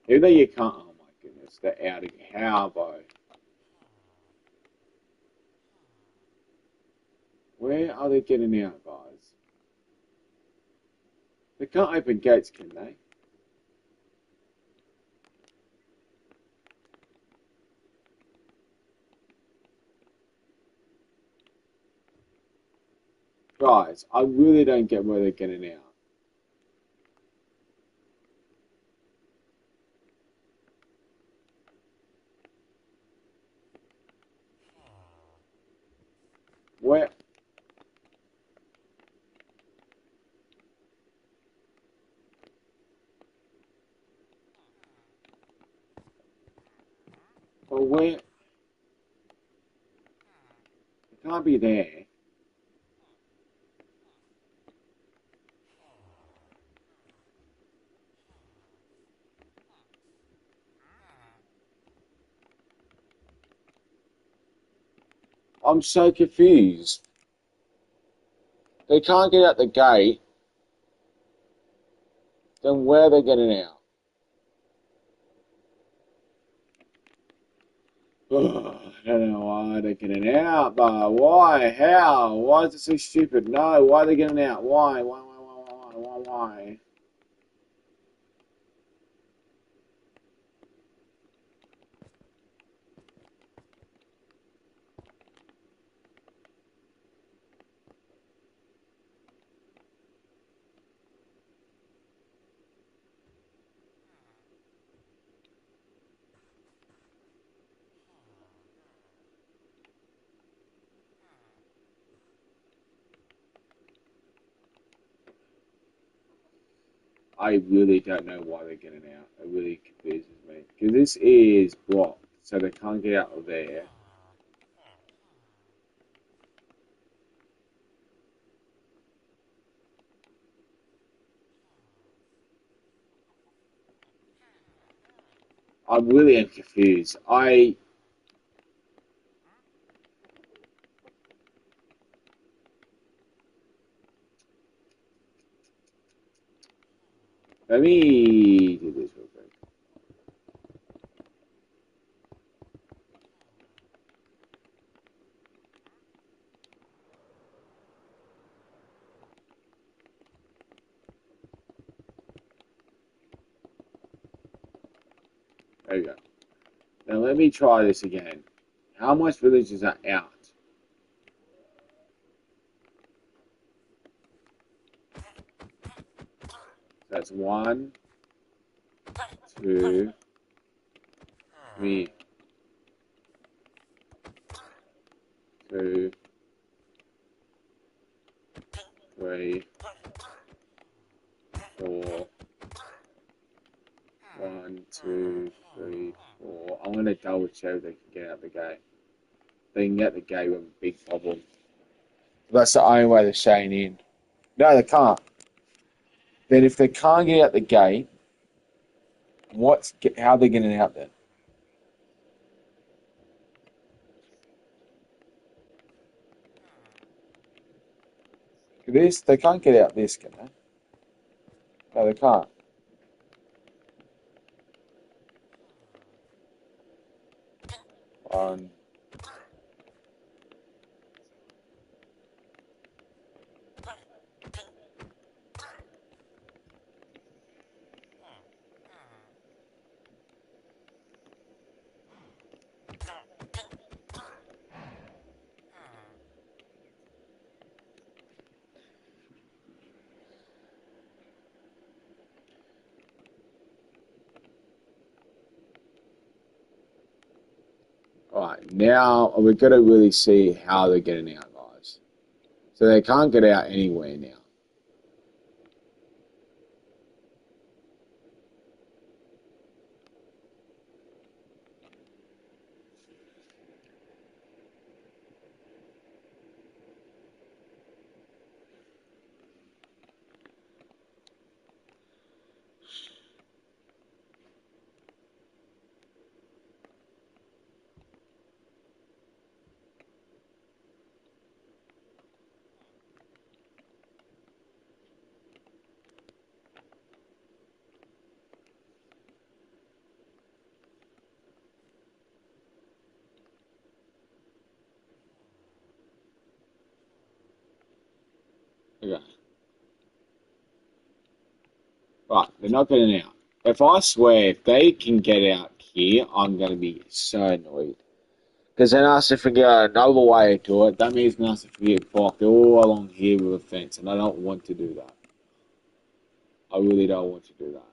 Even though you can't, oh my goodness, they're out again. How, bro? Where are they getting out, guys? They can't open gates, can they? Guys, I really don't get where they're getting out. Where? But where? It can't be there. I'm so confused. They can't get out the gate. Then where are they getting out? Ugh, I don't know why they're getting out, but why? How? Why is it so stupid? No, why are they getting out? Why? Why? I really don't know why they're getting out. It really confuses me. Because this is blocked, so they can't get out of there. I really am confused. Let me do this real quick. There you go. Now let me try this again. How much villages are out? That's one, two, three, two, three, four. One, two, three, four. I'm gonna double check if they can get out the gate. They can get the gate with a big problem. That's the only way they're staying in. No, they can't. Then if they can't get out the gate, how are they getting out then? This they can't get out this, can they? No, they can't. One, all right, now we've got to really see how they're getting out, guys. So they can't get out anywhere now. Okay. Right, they're not getting out. If I swear, if they can get out here, I'm going to be so annoyed. Because then I have to figure out another way to do it. That means I have to get blocked all along here with a fence, and I don't want to do that. I really don't want to do that.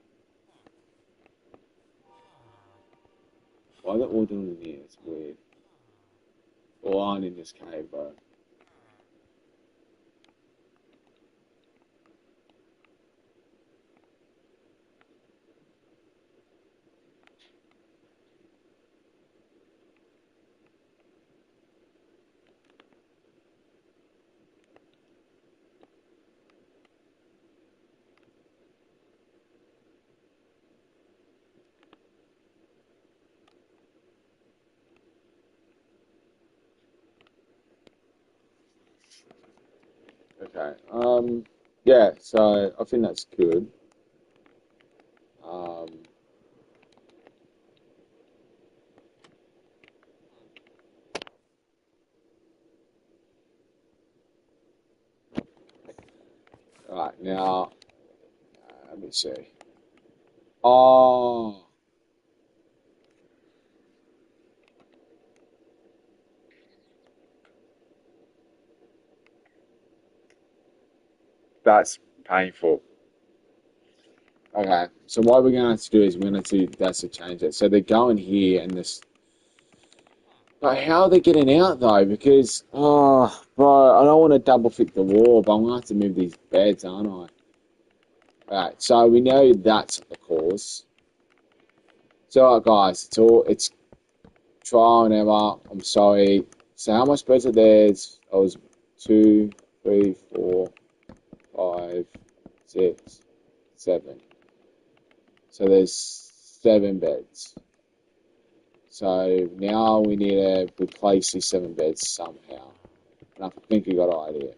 Why are they all doing it here? It's weird. All aren't in this cave, bro. Okay. Yeah. So I think that's good. Um, right now, let me see. Oh, that's painful. Okay. So what we're gonna have to do is we're gonna have to that's to change it. So they're going here and this. But how are they getting out though? Because bro, I don't want to double fit the wall, but I'm gonna have to move these beds, aren't I? Alright, so we know that's the cause. So guys, it's trial and error. I'm sorry. So how much beds are there? I was 2, 3, 4, 5, 6, 7. So there's 7 beds. So now we need to replace these 7 beds somehow. And I think we got an idea.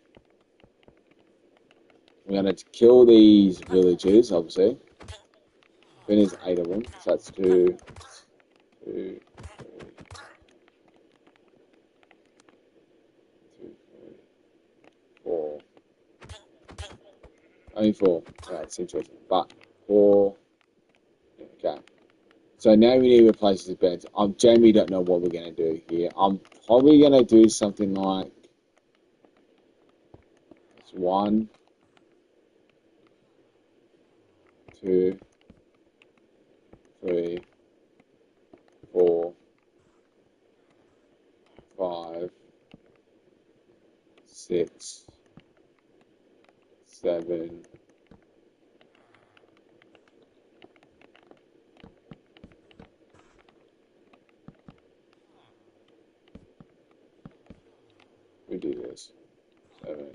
We're going to kill these villagers, obviously. Then there's 8 of them. So that's 2, 2, 2, 3, 4. Only 4. Right, it's interesting. But 4. Okay. So now we need to replace the beds. I genuinely don't know what we're going to do here. I'm probably going to do something like 1, 2, 3, 4, 5, 6, 7. We do this. 7.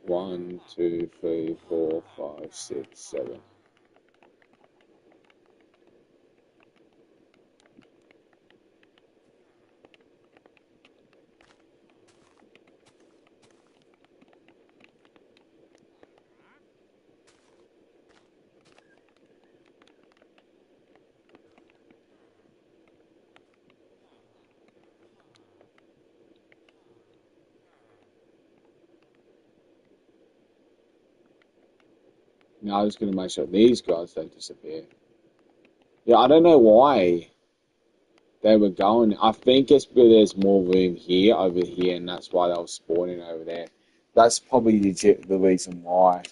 1, 2, 3, 4, 5, 6, 7. Now I'm just going to make sure these guys don't disappear. Yeah, I don't know why they were going. I think it's because there's more room here over here, and that's why they were spawning over there. That's probably legit the reason why.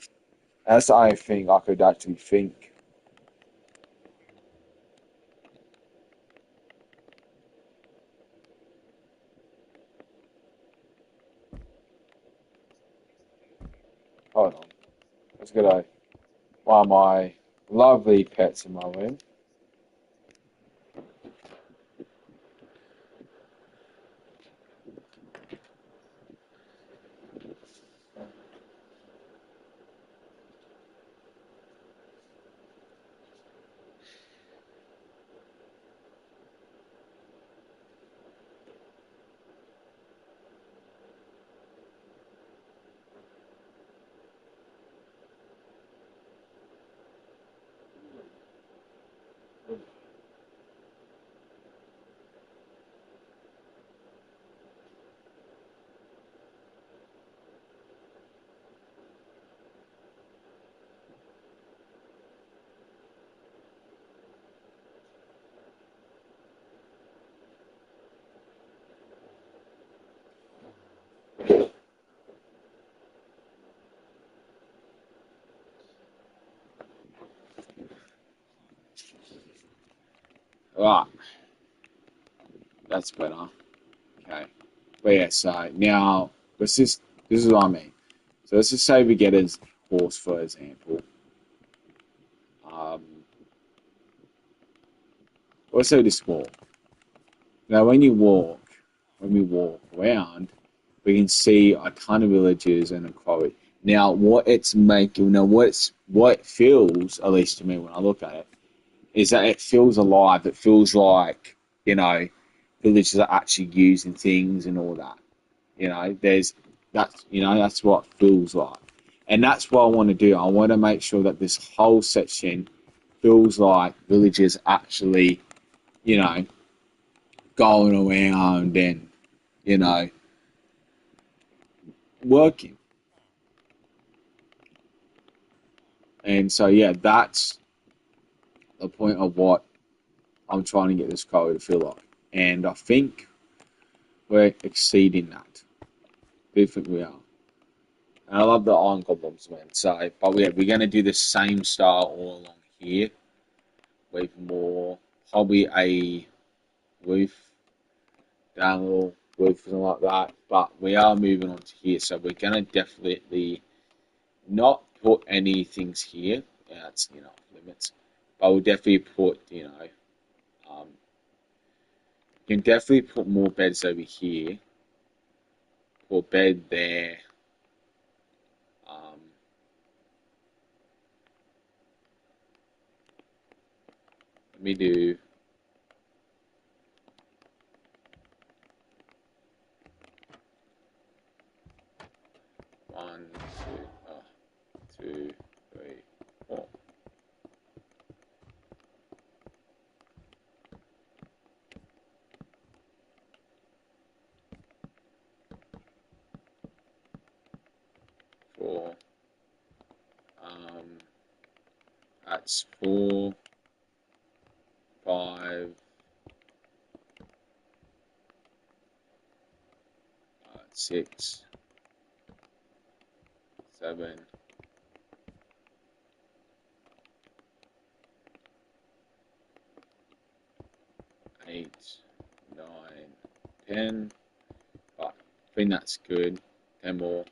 That's the only thing I could actually think. Hold on. Let's get one of my lovely pets in my room. Right, that's better. Okay. But yeah, so now this is what I mean. So let's just say we get a horse, for example. Um, let's say this walk. Now, when we walk around, we can see a ton of villages and a quarry. Now, what it's making, what it feels, at least to me when I look at it, is that it feels alive. It feels like, villages are actually using things and all that. That's what it feels like. And that's what I want to do. I want to make sure that this whole section feels like villages actually, you know, going around and, you know, working. And so, yeah, that's the point of what I'm trying to get this code to feel like. And I think we're exceeding that. I do think we are. And I love the iron goblins, man. So, but we're going to do the same style all along here with more, probably a roof, down a little roof, something like that. But we are moving on to here. So we're going to definitely not put any things here. Yeah, that's, limits. But we'll definitely put, you can definitely put more beds over here. Put a bed there. Um, let me do one, two, three, four. Four. That's 4, 5, 6, 7, 8, 9, 10. But I think that's good. 10 more.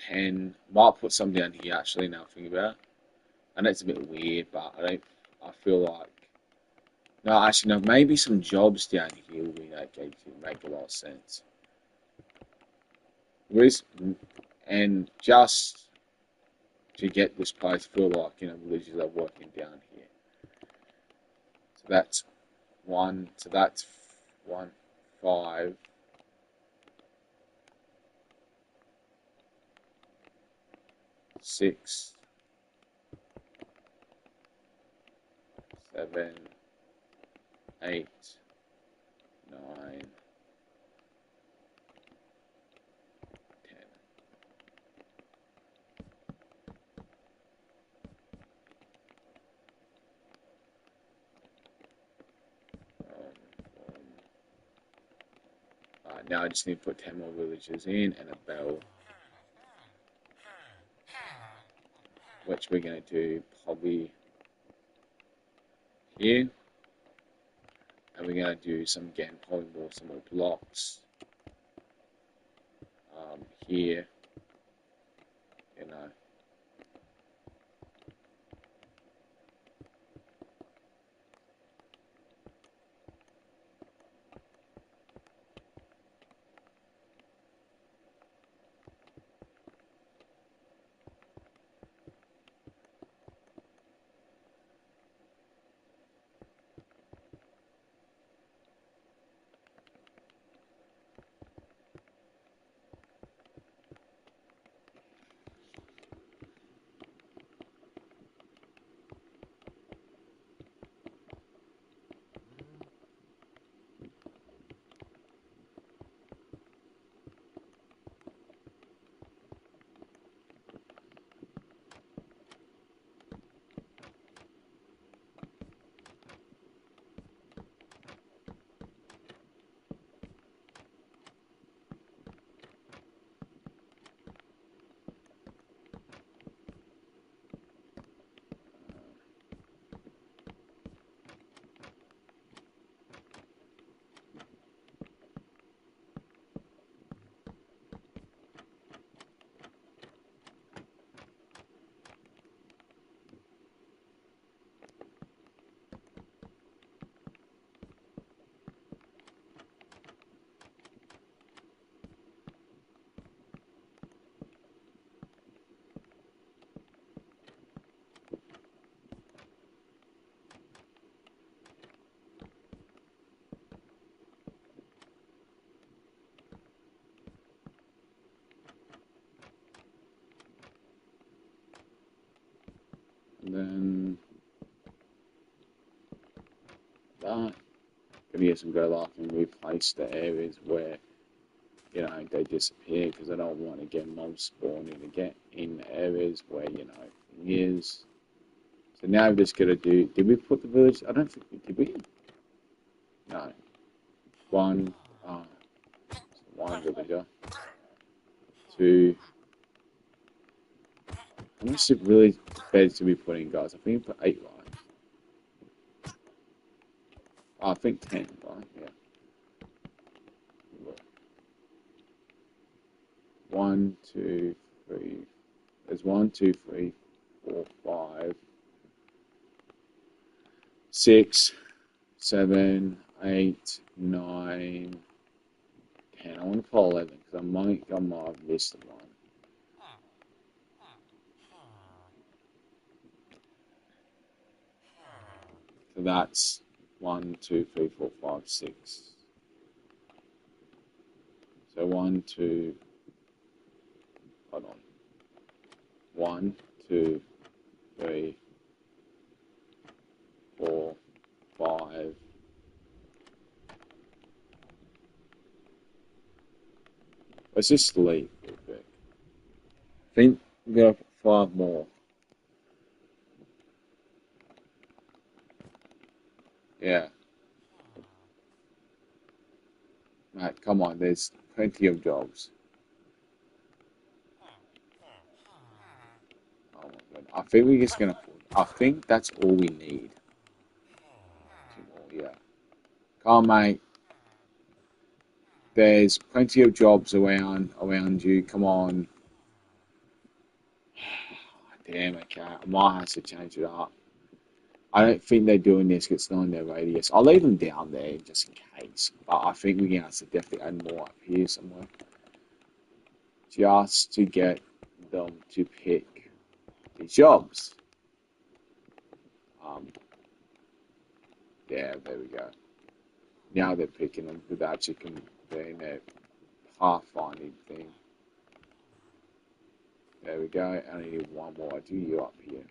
10. Might put some down here actually now thinking about it. I know it's a bit weird, but I feel like, no, actually, no, maybe some jobs down here will make a lot of sense. And just to get this place feel like, villages are working down here. So that's 1, so that's 1, 5, 6, 7, 8, 9, 10. Now I just need to put 10 more villages in and a bell, which we're going to do probably here. And we're going to do some some more blocks here, you know. And then that. Gonna get some go like and replace the areas where they disappear because I don't want to get mobs spawning again in areas where thing is. So now we're just gonna do. Did we put the village? I don't think we did. We no one. One villager. Two. How much really beds to be putting, guys? I think we put 8, right? Oh, I think 10, right? Yeah. 1, 2, 3. There's 1, 2, 3, 4, 5, 6, 7, 8, 9, 10. I want to put 11 because I might have missed one. So that's 1, 2, 3, 4, 5, 6. So 1, 2, hold on. 1, 2, 3, 4, 5. Let's just leave real quick. I think we're going to put 5 more. Yeah. Mate, come on, there's plenty of jobs. Oh my god. I think we're just going to put, I think that's all we need. 2 more, yeah. Come on, mate. There's plenty of jobs around you. Come on. Damn it, cat. I might have to change it up. I don't think they're doing this because it's not in their radius. I'll leave them down there just in case. But I think we're going to have to definitely add more up here somewhere. Just to get them to pick these jobs. Yeah, there we go. Now they're picking them without you doing their pathfinding thing. There we go. I need one more. I do you up here.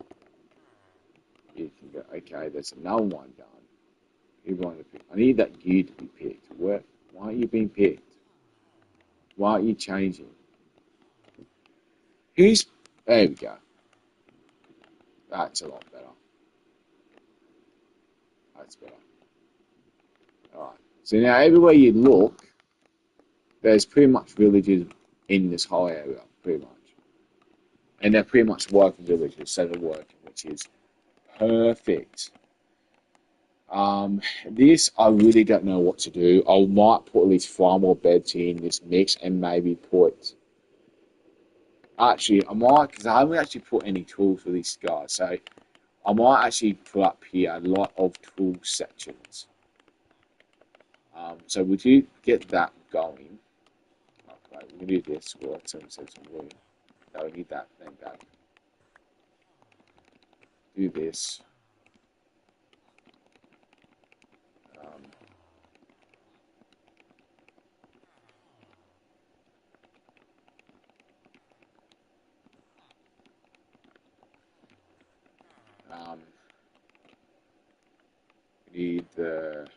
You can go. Okay, there's another one done. You want to pick? I need that you to be picked. Why aren't you being picked? Why aren't you changing? Who's? There we go. That's a lot better. That's better. All right. So now everywhere you look, there's pretty much villages in this whole area, pretty much. And they're pretty much working villages, so they're working, which is perfect. This I really don't know what to do. I might put at least 5 more beds in this mix and maybe put. Actually, I might because I haven't actually put any tools for these guys, so I might actually put up here a lot of tool sections. So would you get that going? Okay, we can do this. We'll have some room. No, we need that. Thank God. Do this. Um, um, we need the.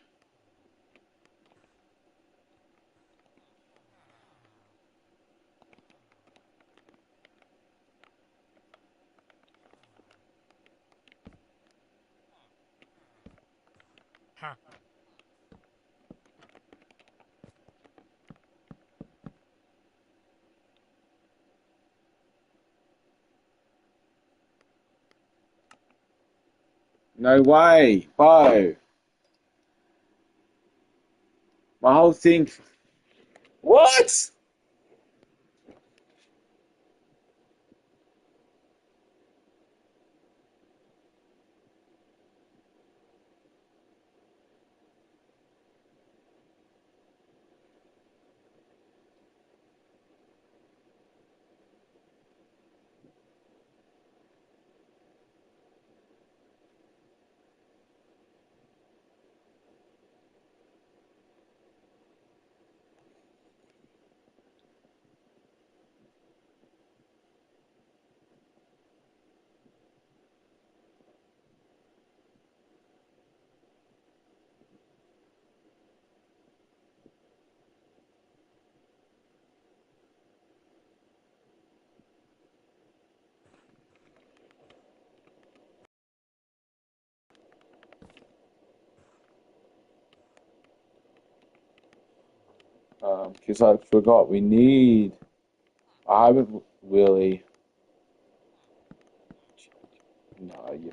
No way, Bo. My whole thing. What? Because I forgot we need. I haven't really. No, you,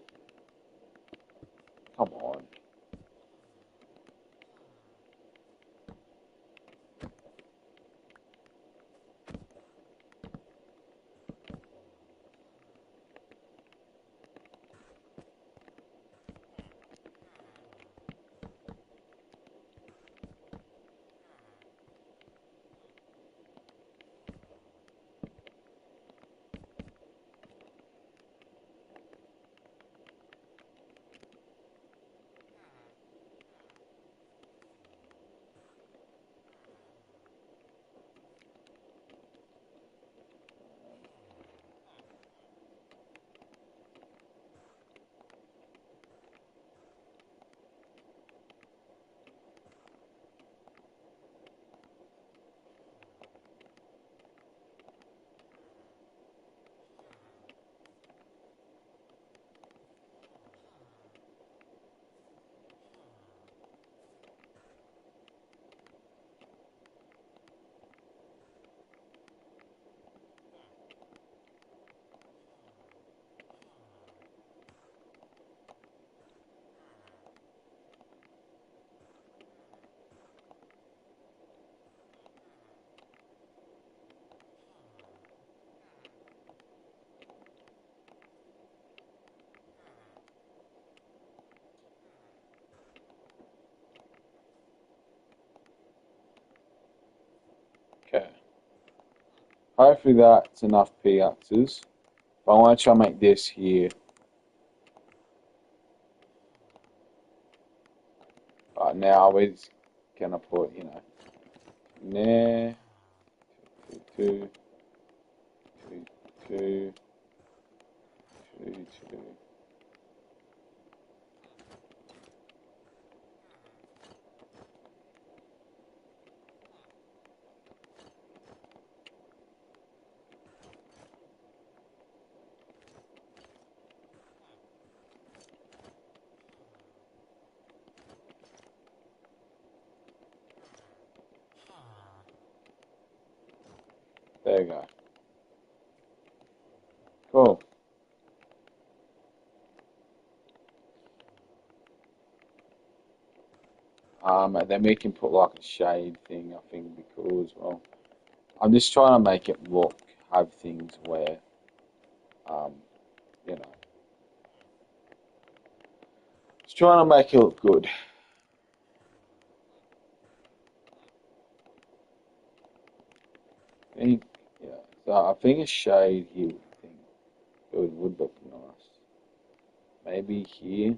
come on. Okay. Hopefully that's enough pickaxes. But I want to try and make this here. Right now we're just gonna put, there, two, two, two, two, two. There you go. Cool. And then we can put like a shade thing, I think, would be cool as well. I'm just trying to make it look, have things where, um, you know, just trying to make it look good. I think, yeah. So I think a shade here would look nice. Maybe here.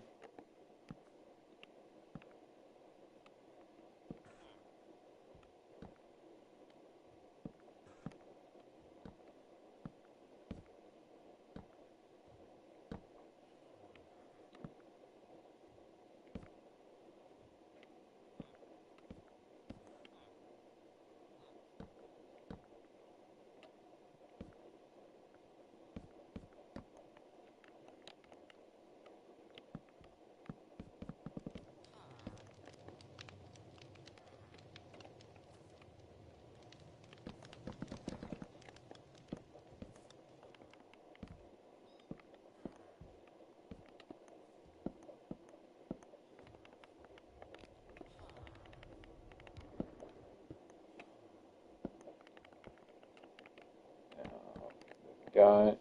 Go.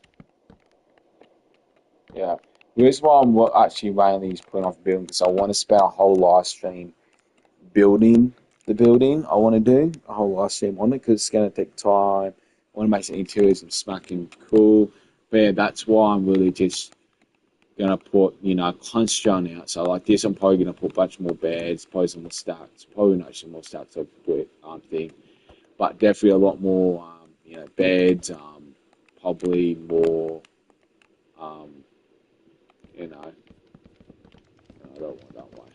Yeah. The reason why I'm actually mainly putting off building because I want to spend a whole live stream building the building I want to do, a whole live stream on it because it's going to take time. I want to make the interiors and smacking cool. But yeah, that's why I'm really just going to put, concentrate out. So like this, I'm probably going to put a bunch more beds, probably some more stacks, probably not some more stacks of brick thing, but definitely a lot more, beds, probably more, um, you know, I don't want that way.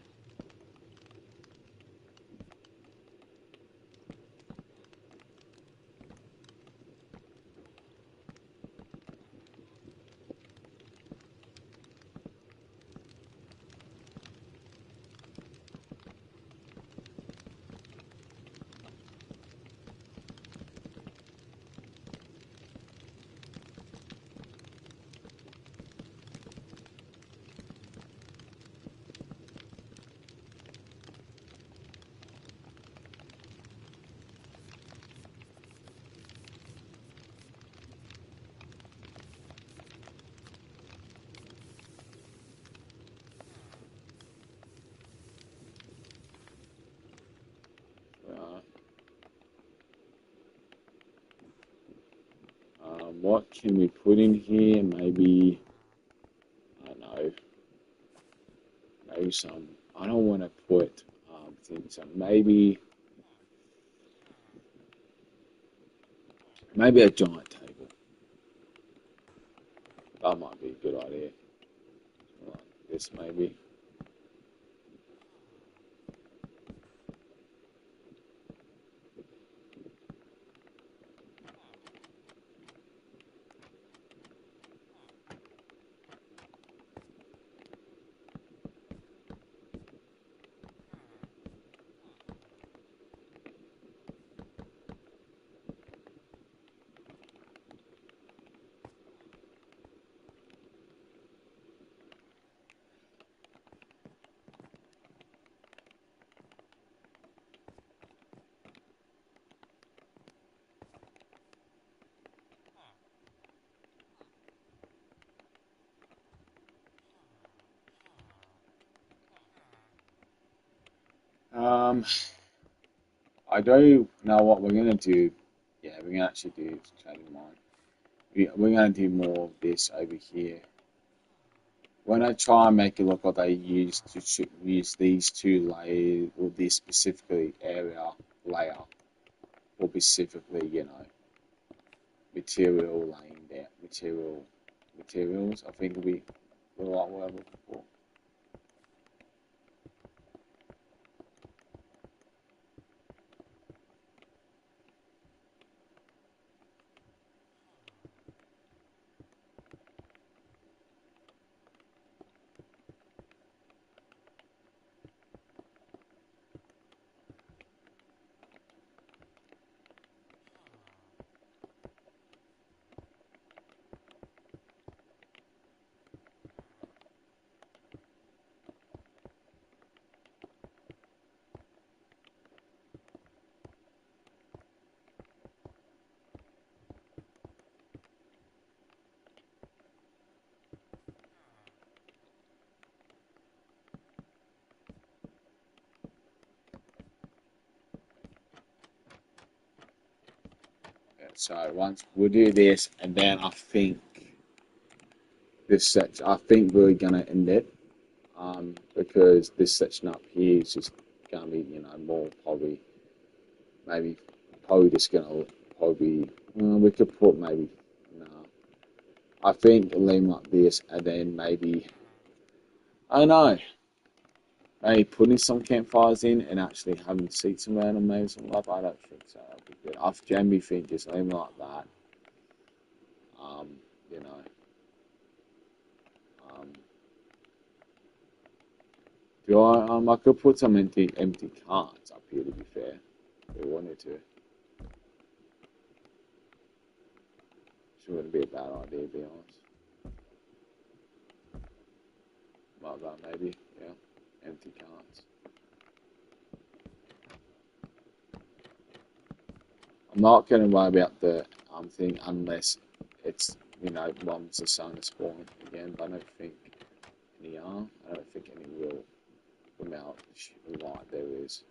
What can we put in here? Maybe, I don't know, maybe some, I don't want to put things, so maybe a giant table. That might be a good idea. Like this, maybe. Um, I don't know what we're gonna do. Yeah, we're gonna actually do trading mine. We're gonna do more of this over here. When I try and make it look like they use these two layers or this specifically layer or specifically, material laying down materials, I think will be the right word I'm looking for. Yeah, so once we'll do this, and then I think this section, I think we're gonna end it, because this section up here is just gonna be, more probably, maybe, probably just gonna probably, we could put maybe, no, I think leave like this, and then maybe, I don't know, maybe putting some campfires in and actually having seats around them, maybe something like that. I don't think so. That'd be good. I generally think just leave it like that. Um, you know, um, I could put some empty carts up here to be fair, if we wanted to. Which wouldn't be a bad idea, to be honest. Like that, maybe, yeah. Empty carts. I'm not going to worry about the thing unless it's, months of sun spawn again, but I don't think any are. I don't think any will come out like there is.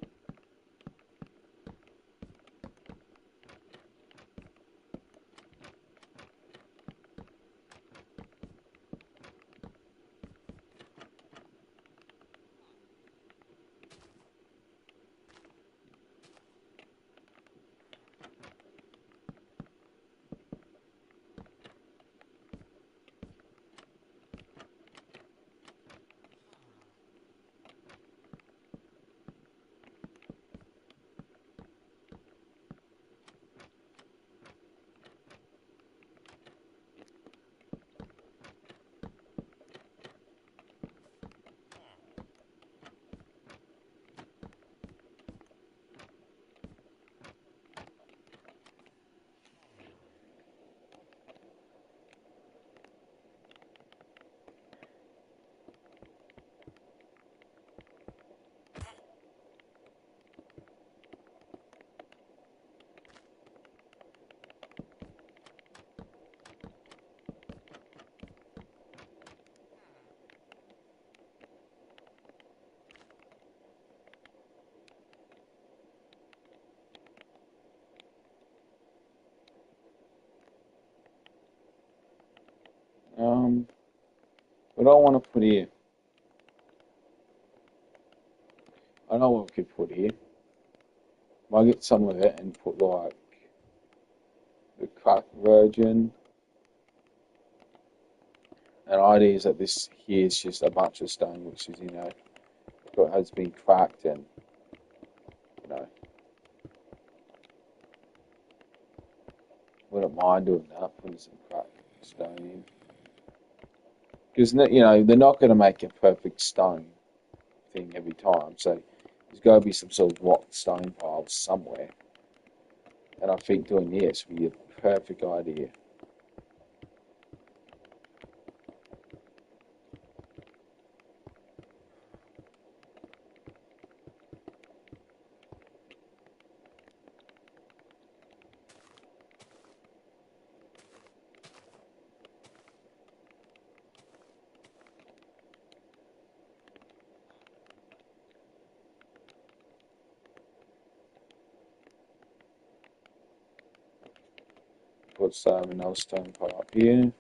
What do I want to put here? I know what we could put here. Might get some of it and put like the cracked virgin. And idea is that this here is just a bunch of stone which is, has been cracked and, you know, wouldn't mind doing that, putting some cracked stone in. Because, they're not going to make a perfect stone thing every time. So there's got to be some sort of rock stone piles somewhere. And I think doing this would be a perfect idea. Put another stone pile up here.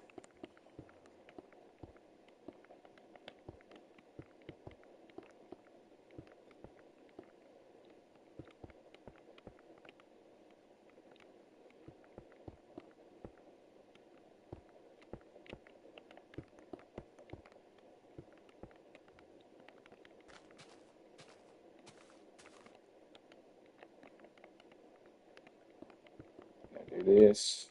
Do this.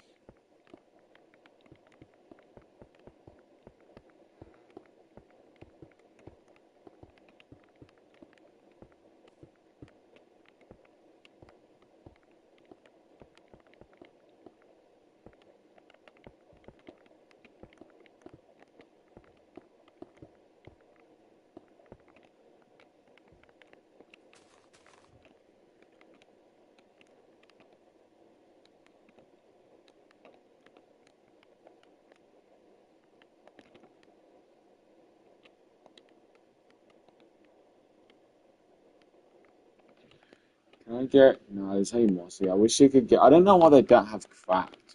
Can I get... No, there's only mossy. I wish you could get... I don't know why they don't have cracked.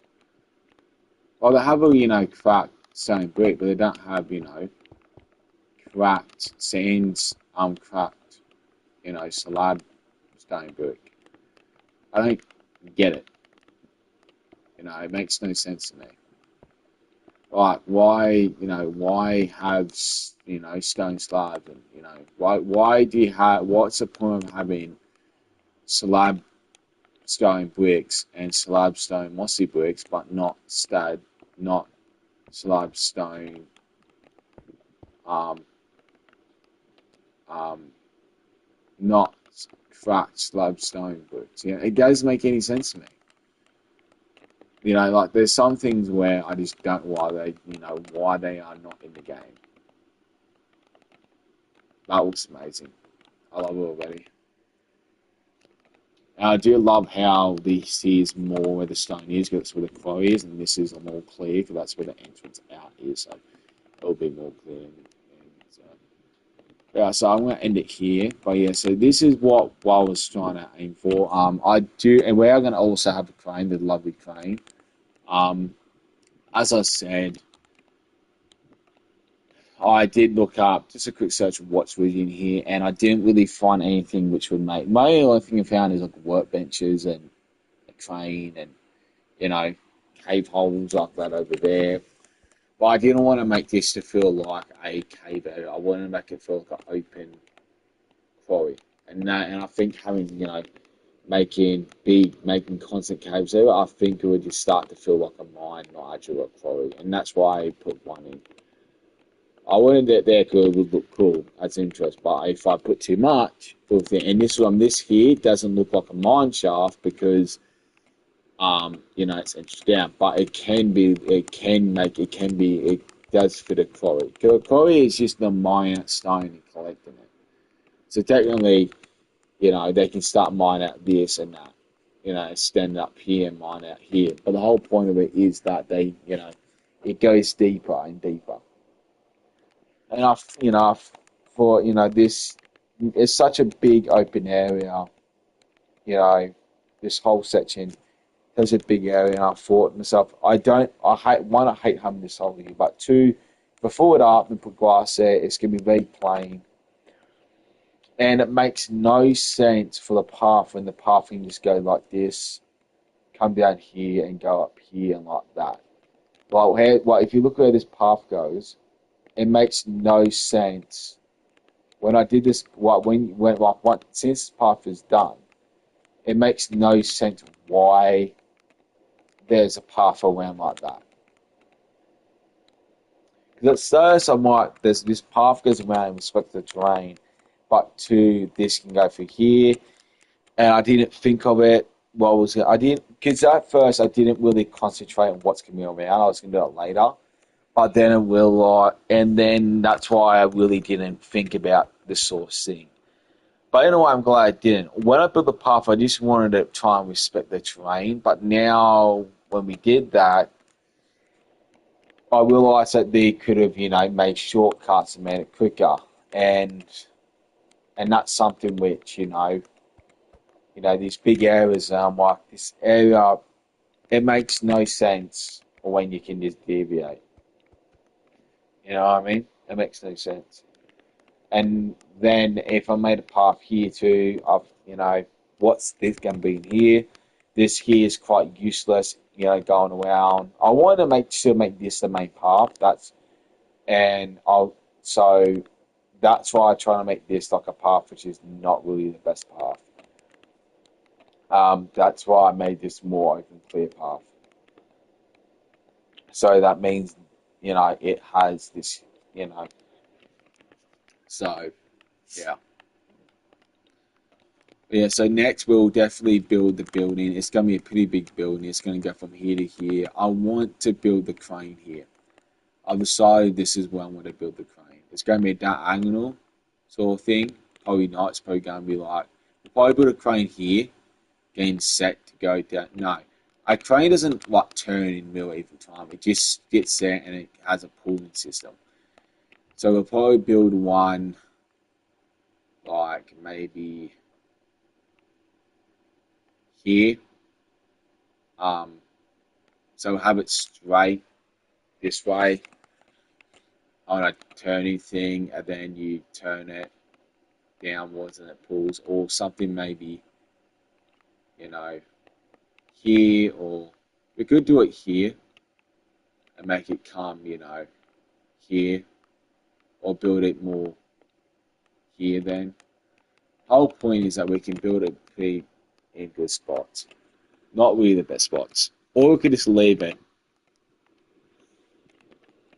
Well, they have cracked stone brick, but they don't have, cracked sands, cracked, slab stone brick. I don't get it. It makes no sense to me. Like, why have, stone slabs and, why do you have... What's the point of having slab stone bricks and slab stone mossy bricks, but not slab stone not cracked slab stone bricks. It doesn't make any sense to me. Like there's some things where I just don't know why they are not in the game. That looks amazing. I love it already. I do love how this is more where the stone is, because that's where the quarry is, and this is more clear, because that's where the entrance out is, so it'll be more clear. So I'm going to end it here, but yeah, so this is what I was trying to aim for. And we are going to also have a crane, the lovely crane. As I said, I did look up just a quick search of what's within here, and I didn't really find anything which would make. My only thing I found is like workbenches and a crane and cave holes like that over there. But I didn't want to make this to feel like a cave area. I wanted to make it feel like an open quarry, and I think having making constant caves there, I think it would just start to feel like a mine, not actually a quarry, and that's why I put one in. I wanted it there because it would look cool as interest, but if I put too much, and this here doesn't look like a mine shaft because it's edged down, but it does fit a quarry. A quarry is just the mine out stone and collecting it. So technically, they can start mining out this and that, stand up here and mine out here. But the whole point of it is that it goes deeper and deeper. And this is such a big open area, this whole section. There's a big area, and I thought to myself, I hate having this over here, but two, If I fill it up and put grass there, it's going to be very plain. And it makes no sense for the path when the path can just go like this, come down here and go up here and like that. Like if you look where this path goes, it makes no sense. When I did this, since this path is done, it makes no sense why there's a path around like that. Because at first this path goes around in respect to the terrain, but this can go through here, and I didn't think of it. Because at first I didn't really concentrate on what's going to be around. I was going to do it later, but then and then that's why I really didn't think about the source thing. But anyway, I'm glad I didn't. When I built the path, I just wanted to try and respect the terrain. But now, when we did that, I realised that they could have, made shortcuts and made it quicker. And that's something which, these big areas, I'm like, this area, it makes no sense when you can just deviate. You know what I mean? It makes no sense. And then if I made a path here too, what's this going to be in here? This here is quite useless, going around. I want to make this the main path. So that's why I try to make this like a path which is not really the best path. That's why I made this more open, clear path. So that means, it has this, So, yeah. Yeah, so next we'll definitely build the building. It's going to be a pretty big building. It's going to go from here to here. I want to build the crane here. I've decided this is where I want to build the crane. It's going to be a diagonal sort of thing. Probably not. It's probably going to be like, if I build a crane here, getting set to go down. No, a crane doesn't like turn in the middle every time. It just gets there and it has a pulling system. So we'll probably build one like maybe here. So have it straight this way on a turning thing, and then you turn it downwards and it pulls, or something maybe, here, or we could do it here and make it come, here, or build it more here then. Whole point is that we can build it pretty in good spots. Not really the best spots. Or we could just leave it.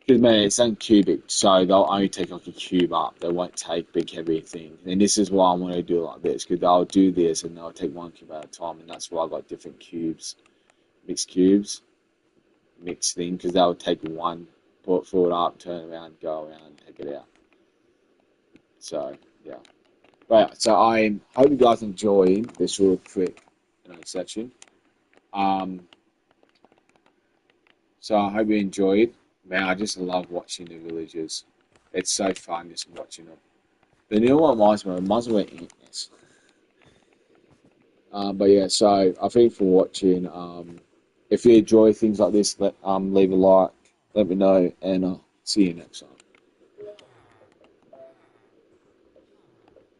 Because, man, it's uncubic, so they'll only take like a cube up. They won't take big, heavy things. And this is why I want to do it like this, because they'll do this and they'll take one cube at a time, and that's why I got different cubes. Mixed thing, because they'll take one, fill it up, turn around, go around, take it out. So, yeah. But, yeah, so I hope you guys enjoyed this real quick section. So I hope you enjoyed. Man, I just love watching the villagers. It's so fun just watching them. The new one reminds me of Ants. But yeah, so I thank you for watching. If you enjoy things like this, leave a like, let me know, and I'll see you next time.